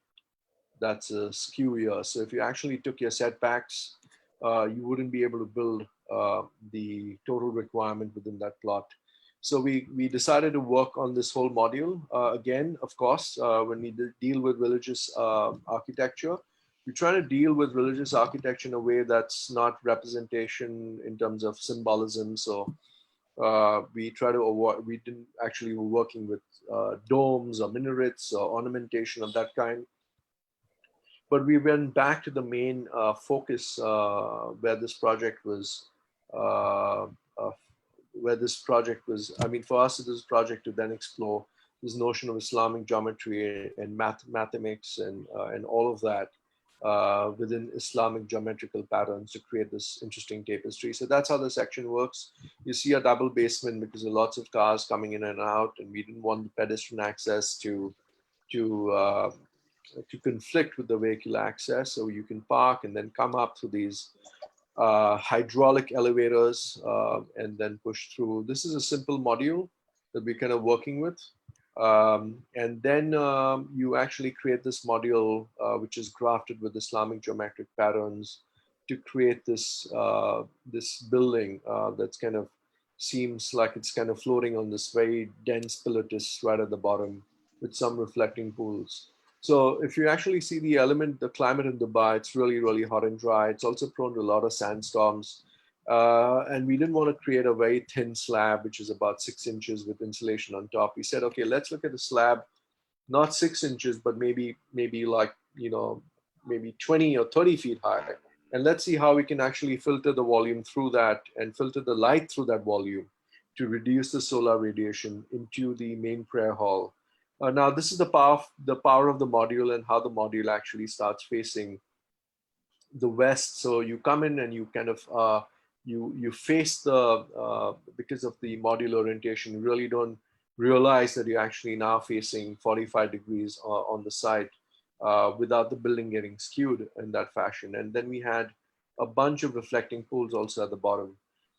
that's a skew here? So if you actually took your setbacks, you wouldn't be able to build the total requirement within that plot. So we decided to work on this whole module. Again, of course, when we deal with religious architecture, we try to deal with religious architecture in a way that's not representation in terms of symbolism. So we try to avoid, we didn't actually were working with domes or minarets or ornamentation of that kind. But we went back to the main focus where this project was, I mean, for us, it was a project to then explore this notion of Islamic geometry and mathematics and all of that within Islamic geometrical patterns to create this interesting tapestry. So that's how the section works. You see a double basement because there are lots of cars coming in and out, and we didn't want the pedestrian access to conflict with the vehicle access. So you can park and then come up through these hydraulic elevators and then push through. This is a simple module that we're kind of working with. And then you actually create this module, which is grafted with Islamic geometric patterns to create this, this building that's kind of seems like it's kind of floating on this very dense pilatus right at the bottom with some reflecting pools. So if you actually see the climate in Dubai, it's really, really hot and dry. It's also prone to a lot of sandstorms. And we didn't want to create a very thin slab, which is about 6 inches with insulation on top. We said, okay, let's look at the slab, not 6 inches, but maybe like, maybe 20 or 30 feet high. And let's see how we can actually filter the volume through that and filter the light through that volume to reduce the solar radiation into the main prayer hall. Now, this is the power of the module and how the module actually starts facing the west. So you come in and you kind of, you face the, because of the module orientation, you really don't realize that you're actually now facing 45 degrees on the site. without the building getting skewed in that fashion. And then we had a bunch of reflecting pools also at the bottom.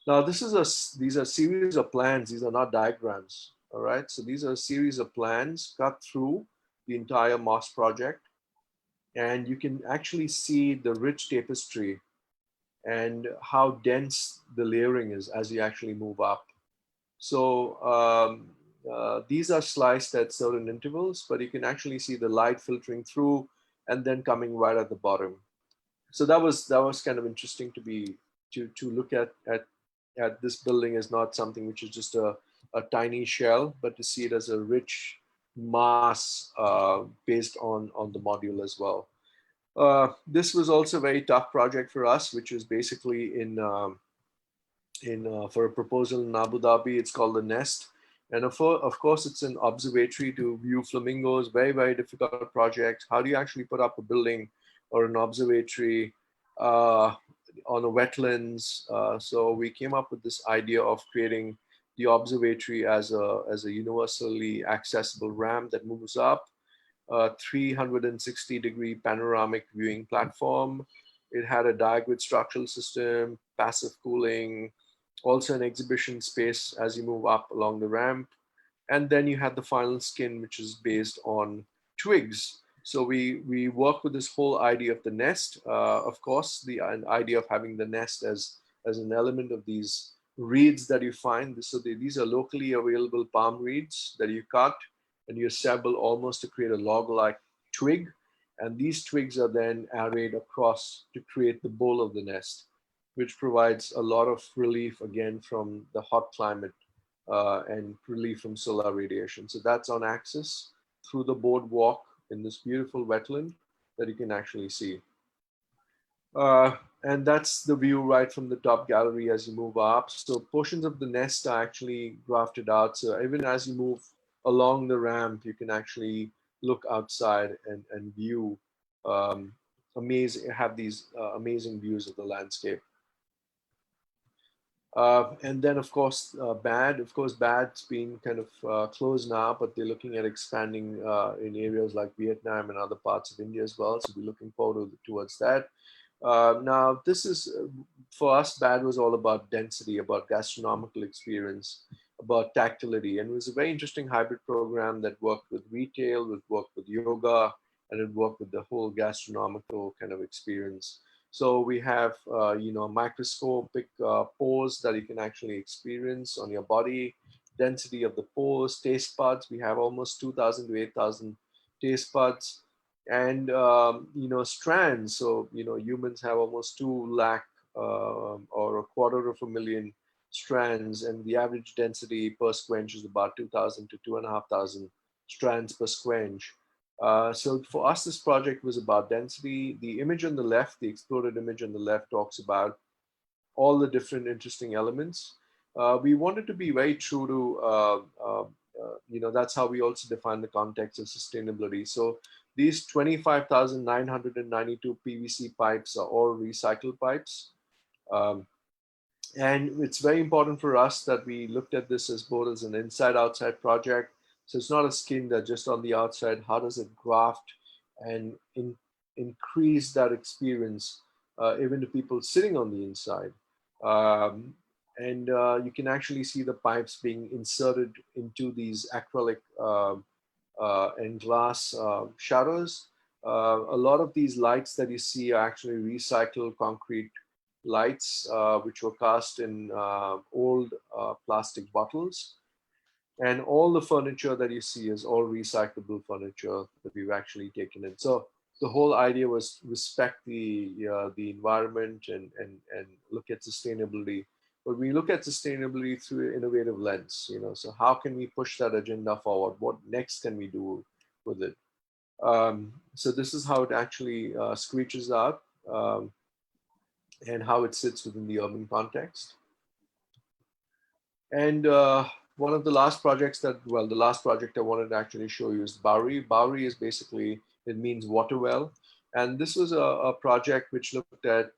Now, these are series of plans. These are not diagrams. All right. So these are a series of plans cut through the entire mosque project. And you can actually see the rich tapestry and how dense the layering is as you actually move up. So these are sliced at certain intervals, but you can actually see the light filtering through and then coming right at the bottom. So that was kind of interesting to look at this building as not something which is just a tiny shell, but to see it as a rich mass based on the module as well. This was also a very tough project for us, which was basically for a proposal in Abu Dhabi. It's called the Nest. And of course, it's an observatory to view flamingos, very, very difficult project. How do you actually put up a building or an observatory on a wetlands? So we came up with this idea of creating the observatory as a universally accessible ramp that moves up, a 360-degree panoramic viewing platform. It had a diagrid structural system, passive cooling, also an exhibition space as you move up along the ramp. And then you had the final skin, which is based on twigs. So we work with this whole idea of the nest. Of course, the idea of having the nest as an element of these reeds that you find. So these are locally available palm reeds that you cut and you assemble almost to create a log-like twig. And these twigs are then arrayed across to create the bowl of the nest, which provides a lot of relief again from the hot climate and relief from solar radiation. So that's on axis through the boardwalk in this beautiful wetland that you can actually see. And that's the view right from the top gallery as you move up. So portions of the nest are actually grafted out. So even as you move along the ramp, you can actually look outside and view have these amazing views of the landscape. And then, of course, BAD's been kind of closed now, but they're looking at expanding in areas like Vietnam and other parts of India as well. So we're looking forward towards that. Now, this is, for us, BAD was all about density, about gastronomical experience, about tactility. And it was a very interesting hybrid program that worked with retail, it worked with yoga, and it worked with the whole gastronomical kind of experience. So we have, microscopic pores that you can actually experience on your body, density of the pores, taste buds. We have almost 2,000 to 8,000 taste buds, and strands. So humans have almost 2 lakh or 250,000 strands, and the average density per squench is about 2,000 to 2,500 strands per squench. So for us, this project was about density. The image on the left, the exploded image on the left, talks about all the different interesting elements. We wanted to be very true to, that's how we also define the context of sustainability. So these 25,992 PVC pipes are all recycled pipes. And it's very important for us that we looked at this as both as an inside-outside project. So it's not a skin that just on the outside. How does it graft and increase that experience even to people sitting on the inside? And you can actually see the pipes being inserted into these acrylic and glass shutters. A lot of these lights that you see are actually recycled concrete lights, which were cast in old plastic bottles. And all the furniture that you see is all recyclable furniture that we've actually taken in. So the whole idea was respect the environment and look at sustainability. But we look at sustainability through an innovative lens, so how can we push that agenda forward? What next can we do with it? So this is how it actually screeches out and how it sits within the urban context. And one of the last projects the last project I wanted to actually show you is Bauri. Bauri is basically, it means water well. And this was a project which looked at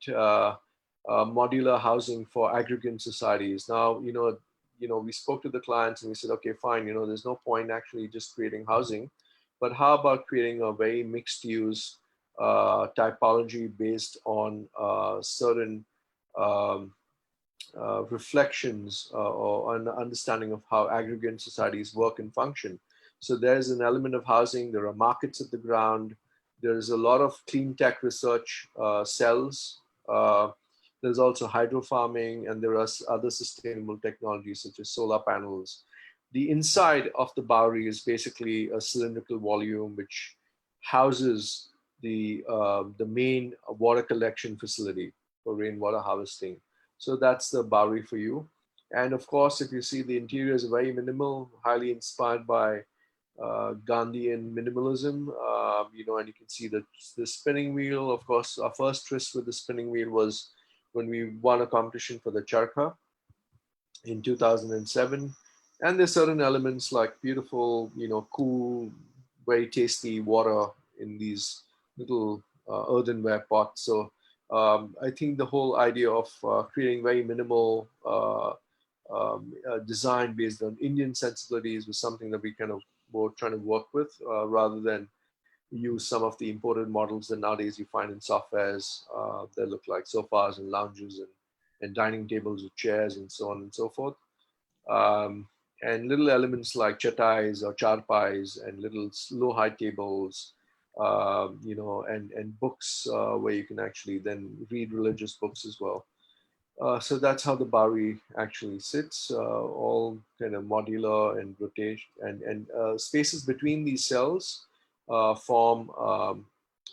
modular housing for aggregate societies. Now, we spoke to the clients and we said, okay, fine, there's no point actually just creating housing. but how about creating a very mixed use typology based on certain reflections or an understanding of how aggregate societies work and function. So there's an element of housing, there are markets at the ground, there's a lot of clean tech research cells, there's also hydro farming, and there are other sustainable technologies such as solar panels. The inside of the Bowery is basically a cylindrical volume which houses the main water collection facility for rainwater harvesting. So that's the Bowery for you. And of course, if you see, the interior is very minimal, highly inspired by Gandhian minimalism, and you can see the spinning wheel. Of course, our first tryst with the spinning wheel was when we won a competition for the Charkha in 2007. And there's certain elements like beautiful, cool, very tasty water in these little earthenware pots. So I think the whole idea of creating very minimal design based on Indian sensibilities was something that we kind of were trying to work with rather than use some of the imported models that nowadays you find in softwares that look like sofas and lounges and dining tables with chairs and so on and so forth. And little elements like chatais or charpais and little low height tables, and books where you can actually then read religious books as well. So that's how the Bowery actually sits, all kind of modular and rotation, and spaces between these cells form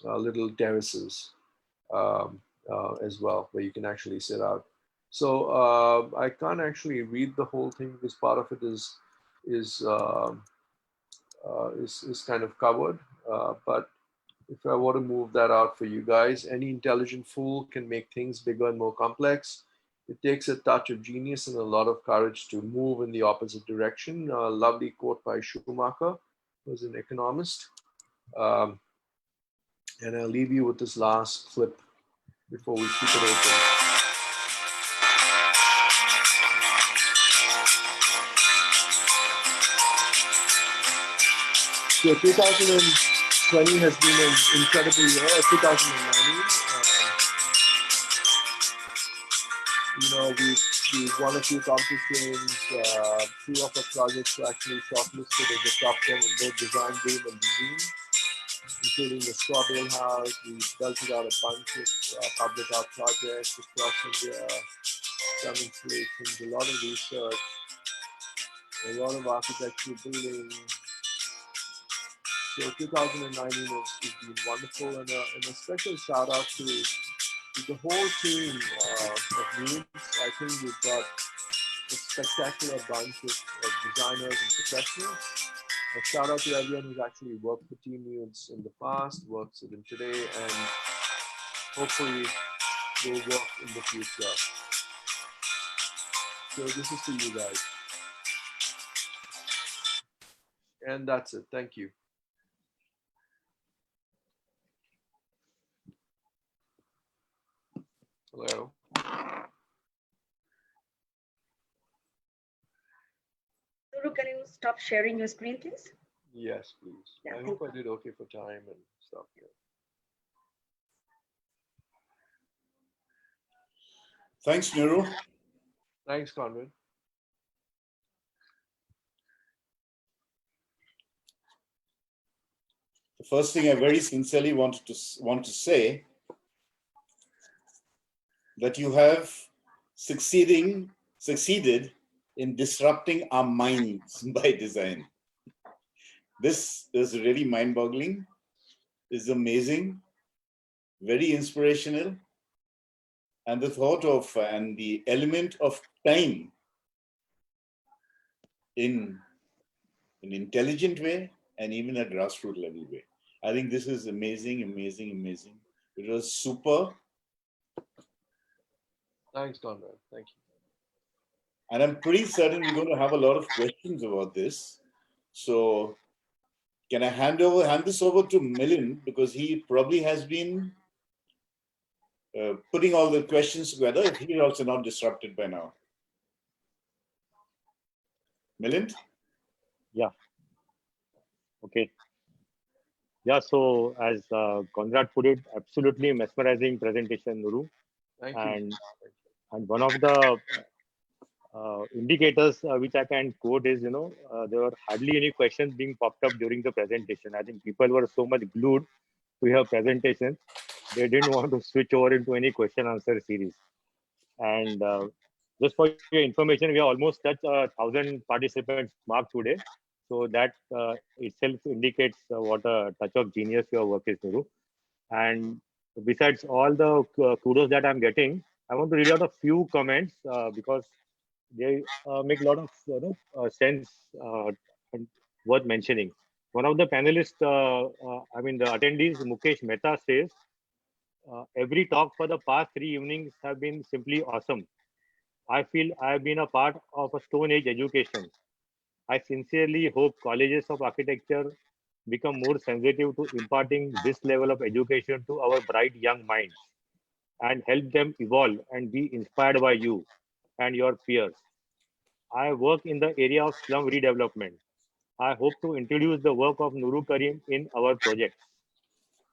little terraces as well, where you can actually sit out. So I can't actually read the whole thing because part of it is kind of covered. But if I were to move that out for you guys, any intelligent fool can make things bigger and more complex. It takes a touch of genius and a lot of courage to move in the opposite direction. A lovely quote by Schumacher, who was an economist. And I'll leave you with this last clip before we keep it open. So 2020 has been an incredible year. 2019, we won a few competitions. Few of our projects were actually shortlisted as the top 10 in both Design Boom and Design, including the Straw Bale House. We belted out a bunch of public art projects across India, some installations, a lot of research, a lot of architectural building. So 2019 has been wonderful, and a special shout out to the whole team of NUDES. I think we've got a spectacular bunch of designers and professionals. A shout out to everyone who's actually worked for Team NUDES in the past, works with them today, and hopefully will work in the future. So this is for you guys. And that's it. Thank you. Hello. Nuru, can you stop sharing your screen, please? Yes, please. Yeah, I hope I did okay for time and stuff. Yeah. Thanks, Nuru. Thanks, Conrad. The first thing I very sincerely want to say that you have succeeded in disrupting our minds by design. This is really mind-boggling, is amazing, very inspirational, and the thought of and the element of time in an intelligent way and even a grassroots level way. I think this is amazing, amazing, amazing. It was super. Thanks, Conrad. Thank you. And I'm pretty certain we're going to have a lot of questions about this. So can I hand this over to Milind, because he probably has been putting all the questions together if he's also not disrupted by now. Milind? Yeah. Okay. Yeah, so as Conrad put it, absolutely mesmerizing presentation, Nuru. Thank you. And one of the indicators which I can quote is, there were hardly any questions being popped up during the presentation. I think people were so much glued to your presentations, they didn't want to switch over into any question answer series. And just for your information, we have almost touched 1,000 participants mark today. So that itself indicates what a touch of genius your work is, Nuru. And besides all the kudos that I'm getting, I want to read out a few comments because they make a lot of sense and worth mentioning. One of the panelists, the attendees, Mukesh Mehta says, every talk for the past 3 evenings have been simply awesome. I feel I have been a part of a Stone Age education. I sincerely hope colleges of architecture become more sensitive to imparting this level of education to our bright young minds and help them evolve and be inspired by you and your peers. I work in the area of slum redevelopment. I hope to introduce the work of Nuru Karim in our projects.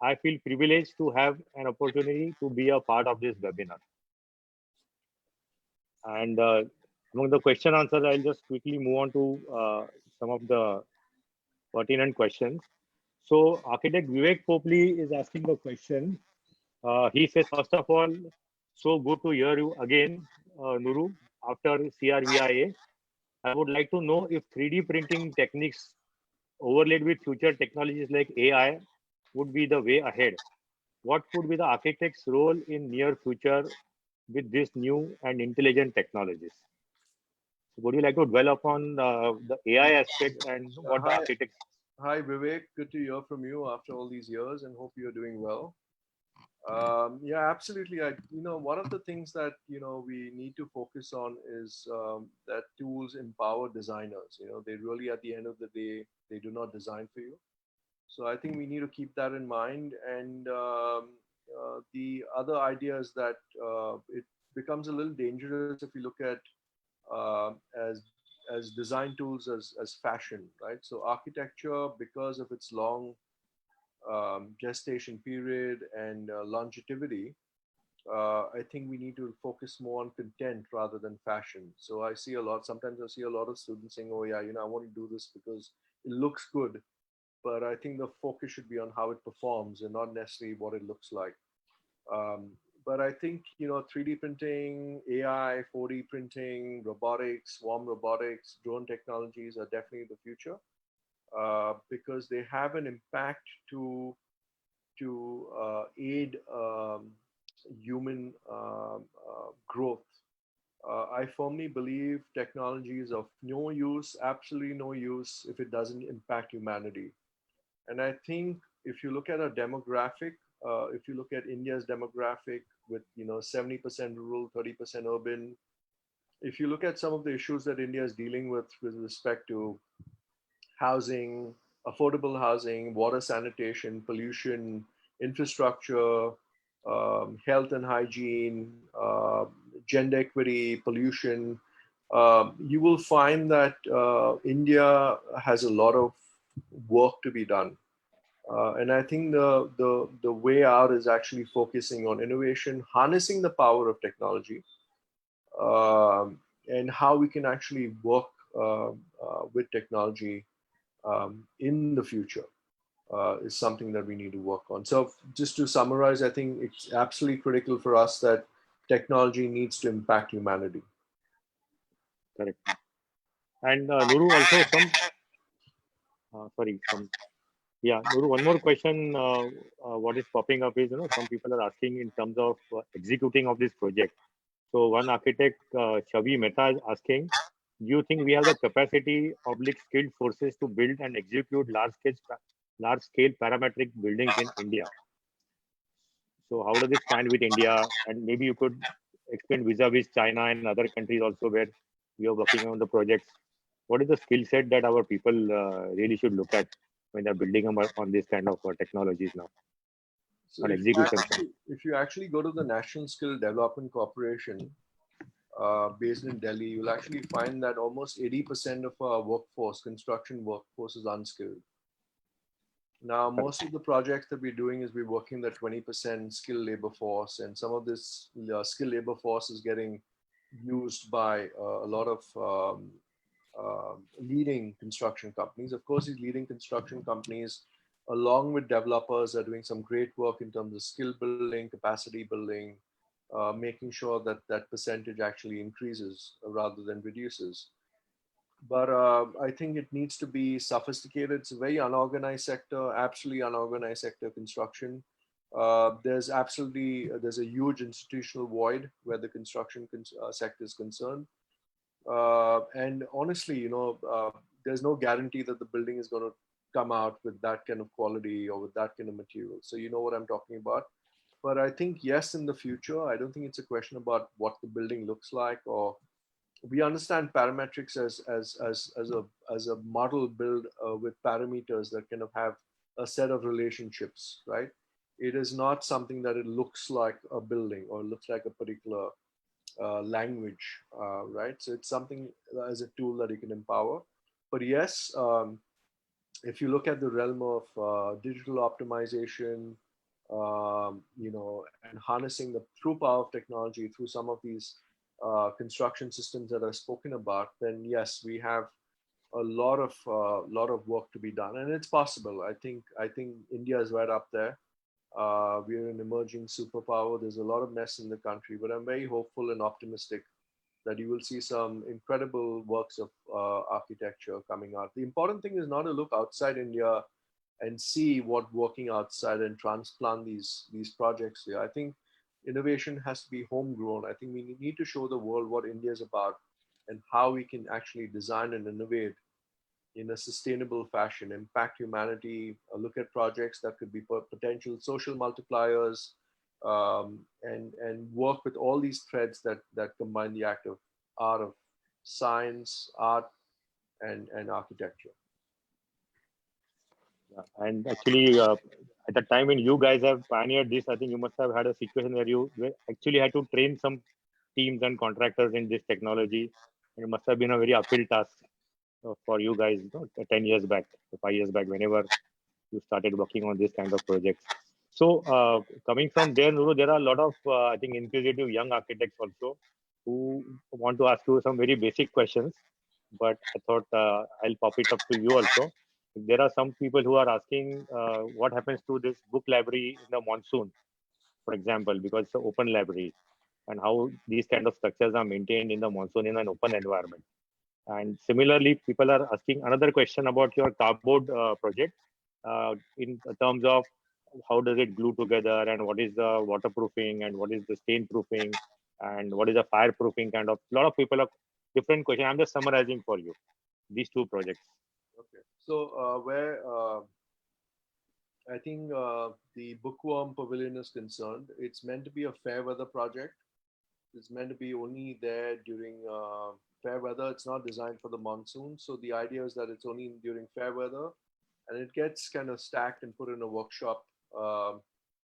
I feel privileged to have an opportunity to be a part of this webinar. And among the question answers, I'll just quickly move on to some of the pertinent questions. So architect Vivek Popli is asking a question. He says, first of all, so good to hear you again, Nuru, after CRVIA. I would like to know if 3D printing techniques overlaid with future technologies like AI would be the way ahead. What could be the architect's role in near future with these new and intelligent technologies? Would you like to dwell upon the AI aspect and what the architects? Hi, Vivek. Good to hear from you after all these years, and hope you're doing well. Yeah, absolutely. One of the things that we need to focus on is that tools empower designers. They really, at the end of the day, they do not design for you. So I think we need to keep that in mind. And the other idea is that it becomes a little dangerous if you look at as design tools as fashion, right? So architecture, because of its long gestation period and longevity, I think we need to focus more on content rather than fashion. So sometimes I see a lot of students saying, oh yeah, I want to do this because it looks good. But I think the focus should be on how it performs and not necessarily what it looks like. But I think, 3D printing, AI, 4D printing, robotics, swarm robotics, drone technologies are definitely the future. Because they have an impact to aid human growth. I firmly believe technology is of no use, absolutely no use, if it doesn't impact humanity. And I think if you look at a demographic, if you look at India's demographic with 70% rural, 30% urban, if you look at some of the issues that India is dealing with respect to housing, affordable housing, water sanitation, pollution, infrastructure, health and hygiene, gender equity, pollution, you will find that India has a lot of work to be done. And I think the way out is actually focusing on innovation, harnessing the power of technology, and how we can actually work with technology in the future is something that we need to work on. So just to summarize, I think it's absolutely critical for us that technology needs to impact humanity. Correct. And Nuru, also Nuru, one more question. What is popping up is, some people are asking in terms of executing of this project. So one architect, Shavi Mehta, is asking, do you think we have the capacity, skilled forces to build and execute large-scale parametric buildings in India? So how does it stand with India? And maybe you could explain vis-a-vis China and other countries also where we are working on the projects. What is the skill set that our people really should look at when they're building on this kind of technologies now? So if you actually go to the National Skill Development Corporation, based in Delhi, you'll actually find that almost 80% of our workforce, construction workforce, is unskilled. Now, most of the projects that we're doing is we're working the 20% skilled labor force, and some of this skilled labor force is getting used by a lot of leading construction companies. Of course, these leading construction companies, along with developers, are doing some great work in terms of skill building, capacity building, making sure that that percentage actually increases rather than reduces. But I think it needs to be sophisticated. It's a very unorganized sector, absolutely unorganized sector, construction. There's a huge institutional void where the construction sector is concerned. And honestly, there's no guarantee that the building is going to come out with that kind of quality or with that kind of material. So you know what I'm talking about. But I think, yes, in the future, I don't think it's a question about what the building looks like, or we understand parametrics as a model build with parameters that kind of have a set of relationships, right? It is not something that it looks like a building or looks like a particular language, right? So it's something as a tool that you can empower. But yes, if you look at the realm of digital optimization, and harnessing the true power of technology through some of these construction systems that I've spoken about, then yes, we have a lot of work to be done, and it's possible. I think India is right up there. We're an emerging superpower. There's a lot of mess in the country, but I'm very hopeful and optimistic that you will see some incredible works of architecture coming out. The important thing is not to look outside India and see what working outside and transplant these projects here. I think innovation has to be homegrown. I think we need to show the world what India is about and how we can actually design and innovate in a sustainable fashion, impact humanity, look at projects that could be potential social multipliers, and work with all these threads that combine the act of art, of science, art, and architecture. Yeah. And actually, at the time when you guys have pioneered this, I think you must have had a situation where you actually had to train some teams and contractors in this technology. And it must have been a very uphill task for you guys, 10 years back, 5 years back, whenever you started working on this kind of projects. So coming from there, Nuru, there are a lot of, I think, inquisitive young architects also who want to ask you some very basic questions. But I thought I'll pop it up to you also. There are some people who are asking what happens to this book library in the monsoon, for example, because it's an open library, and how these kind of structures are maintained in the monsoon in an open environment. And similarly, people are asking another question about your cardboard project in terms of how does it glue together, and what is the waterproofing, and what is the stain proofing, and what is the fireproofing kind of. A lot of people have different questions. I'm just summarizing for you these two projects. Okay, so I think the Bookworm Pavilion is concerned, it's meant to be a fair weather project. It's meant to be only there during fair weather. It's not designed for the monsoon. So the idea is that it's only during fair weather, and it gets kind of stacked and put in a workshop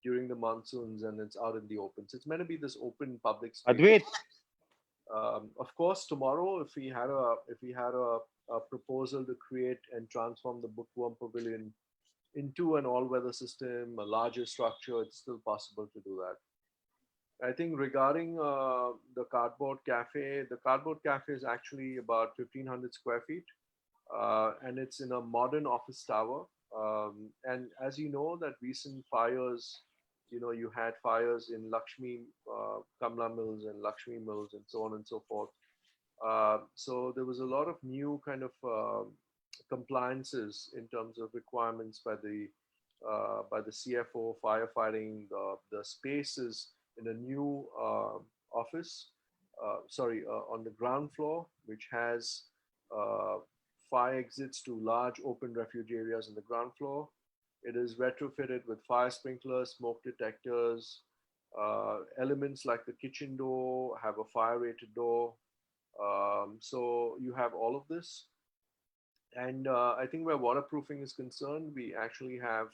during the monsoons, and it's out in the open. So it's meant to be this open public space. Advait. Of course, tomorrow, if we had a proposal to create and transform the Bookworm Pavilion into an all-weather system, a larger structure, it's still possible to do that. I think regarding the Cardboard Cafe is actually about 1,500 square feet, and it's in a modern office tower. And as you know, that recent fires, you had fires in Lakshmi, Kamla Mills and Lakshmi Mills and so on and so forth. So there was a lot of new kind of compliances in terms of requirements by the CFO, firefighting, the spaces in a new office, on the ground floor, which has fire exits to large open refuge areas on the ground floor. It is retrofitted with fire sprinklers, smoke detectors, elements like the kitchen door have a fire rated door. So you have all of this. And I think where waterproofing is concerned, we actually have,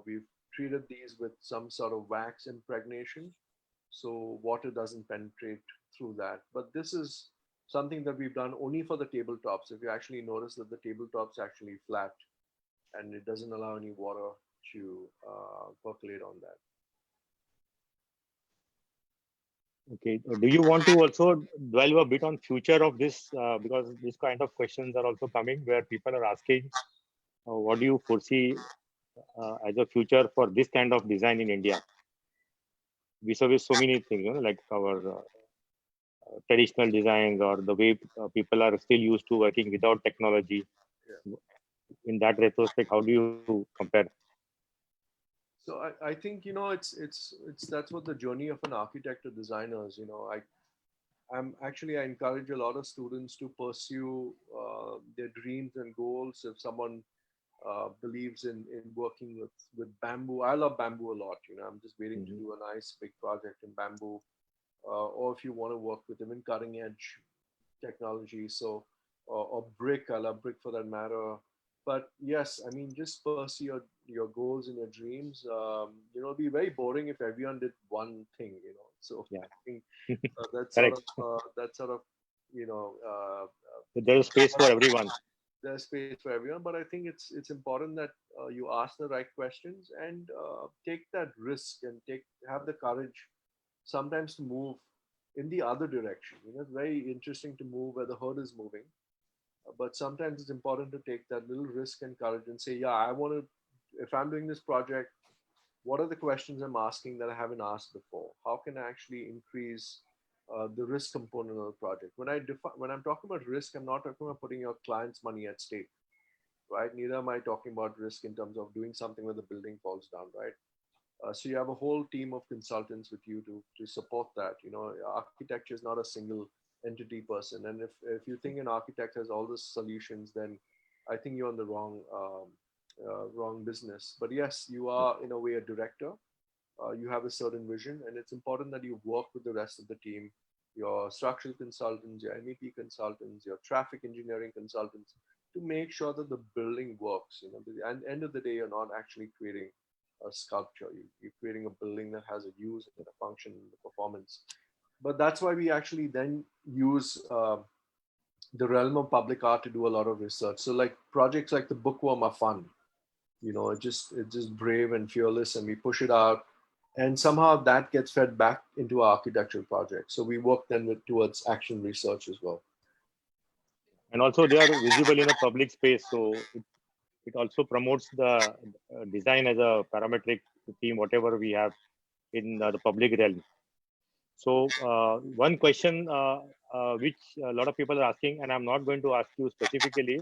we've treated these with some sort of wax impregnation, so water doesn't penetrate through that. But this is something that we've done only for the tabletops. If you actually notice that the tabletop's actually flat. and it doesn't allow any water to percolate on that. Okay. Do you want to also dwell a bit on future of this? Because this kind of questions are also coming where people are asking, what do you foresee as a future for this kind of design in India? Vis-a-vis so many things, like our traditional designs or the way people are still used to working without technology. Yeah. In that retrospect, how do you compare? So I think, it's that's what the journey of an architect or designer is. I encourage a lot of students to pursue their dreams and goals. If someone believes in working with bamboo, I love bamboo a lot. I'm just waiting to do a nice big project in bamboo. Or if you want to work with even cutting edge technology, so or brick, I love brick for that matter. But yes, I mean, just pursue your goals and your dreams. It'd be very boring if everyone did one thing. So Yeah. I think Correct. that's sort of There is space for everyone. there's space for everyone, but I think it's important that you ask the right questions and take that risk and have the courage sometimes to move in the other direction. It's very interesting to move where the herd is moving, but sometimes it's important to take that little risk and courage and say, yeah, I want to, if I'm doing this project, what are the questions I'm asking that I haven't asked before? How can I actually increase the risk component of the project? When I'm talking about risk, I'm not talking about putting your client's money at stake, right? Neither am I talking about risk in terms of doing something where the building falls down, right? So you have a whole team of consultants with you to support that. Architecture is not a single entity person, and if you think an architect has all the solutions, then I think you're on the wrong business. But yes, you are in a way a director. You have a certain vision, and it's important that you work with the rest of the team, your structural consultants, your MEP consultants, your traffic engineering consultants, to make sure that the building works. At the end of the day, you're not actually creating a sculpture. You're creating a building that has a use and a function and a performance. But that's why we actually then use the realm of public art to do a lot of research. So like projects like the bookworm are fun. It's just brave and fearless, and we push it out. And somehow that gets fed back into our architectural projects. So we work then towards action research as well. And also they are visible in a public space. So it also promotes the design as a parametric theme, whatever we have in the public realm. So one question which a lot of people are asking, and I'm not going to ask you specifically,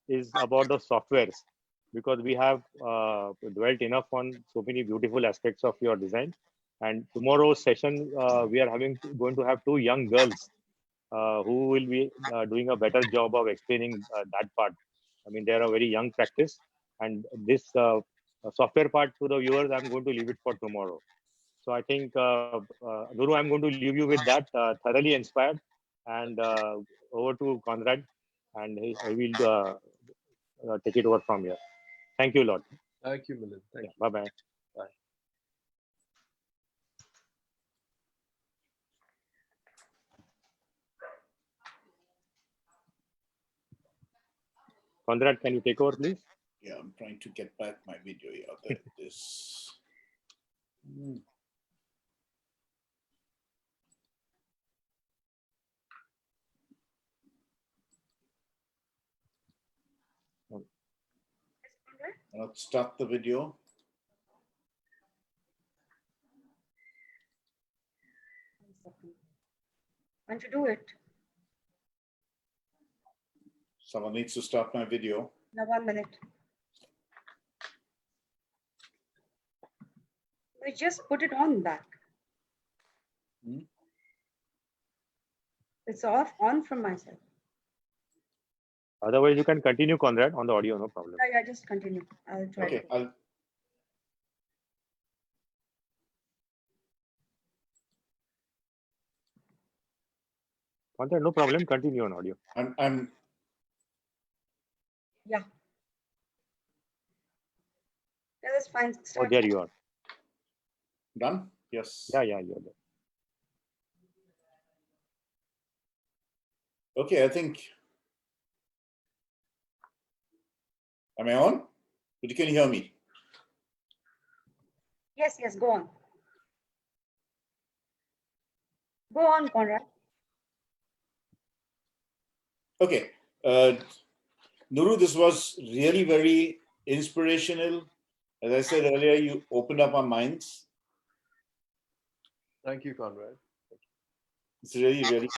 is about the softwares, because we have dwelt enough on so many beautiful aspects of your design. And tomorrow's session, we are going to have two young girls who will be doing a better job of explaining that part. I mean, they are a very young practice, and this software part to the viewers, I'm going to leave it for tomorrow. So I think, Nuru, I'm going to leave you with that, thoroughly inspired, and over to Conrad, and I will take it over from here. Thank you a lot. Thank you, Milind. Thank you. Bye-bye. Bye. Conrad, can you take over, please? Yeah, I'm trying to get back my video. Yeah, there it is. Let's start the video. When to do it? Someone needs to start my video. Now 1 minute. I just put it on back. It's on from my side. Otherwise, you can continue, Conrad, on the audio, no problem. Yeah, just continue. I'll try. Okay, Conrad, no problem. Continue on audio. Yeah. Yeah, that's fine. Oh, there you are. Done? Yes. Yeah, you're there. Okay, I think. Am I on? But you can hear me. Yes, yes, go on. Go on, Conrad. Okay. Nuru, this was really very inspirational. As I said earlier, you opened up our minds. Thank you, Conrad. It's really, really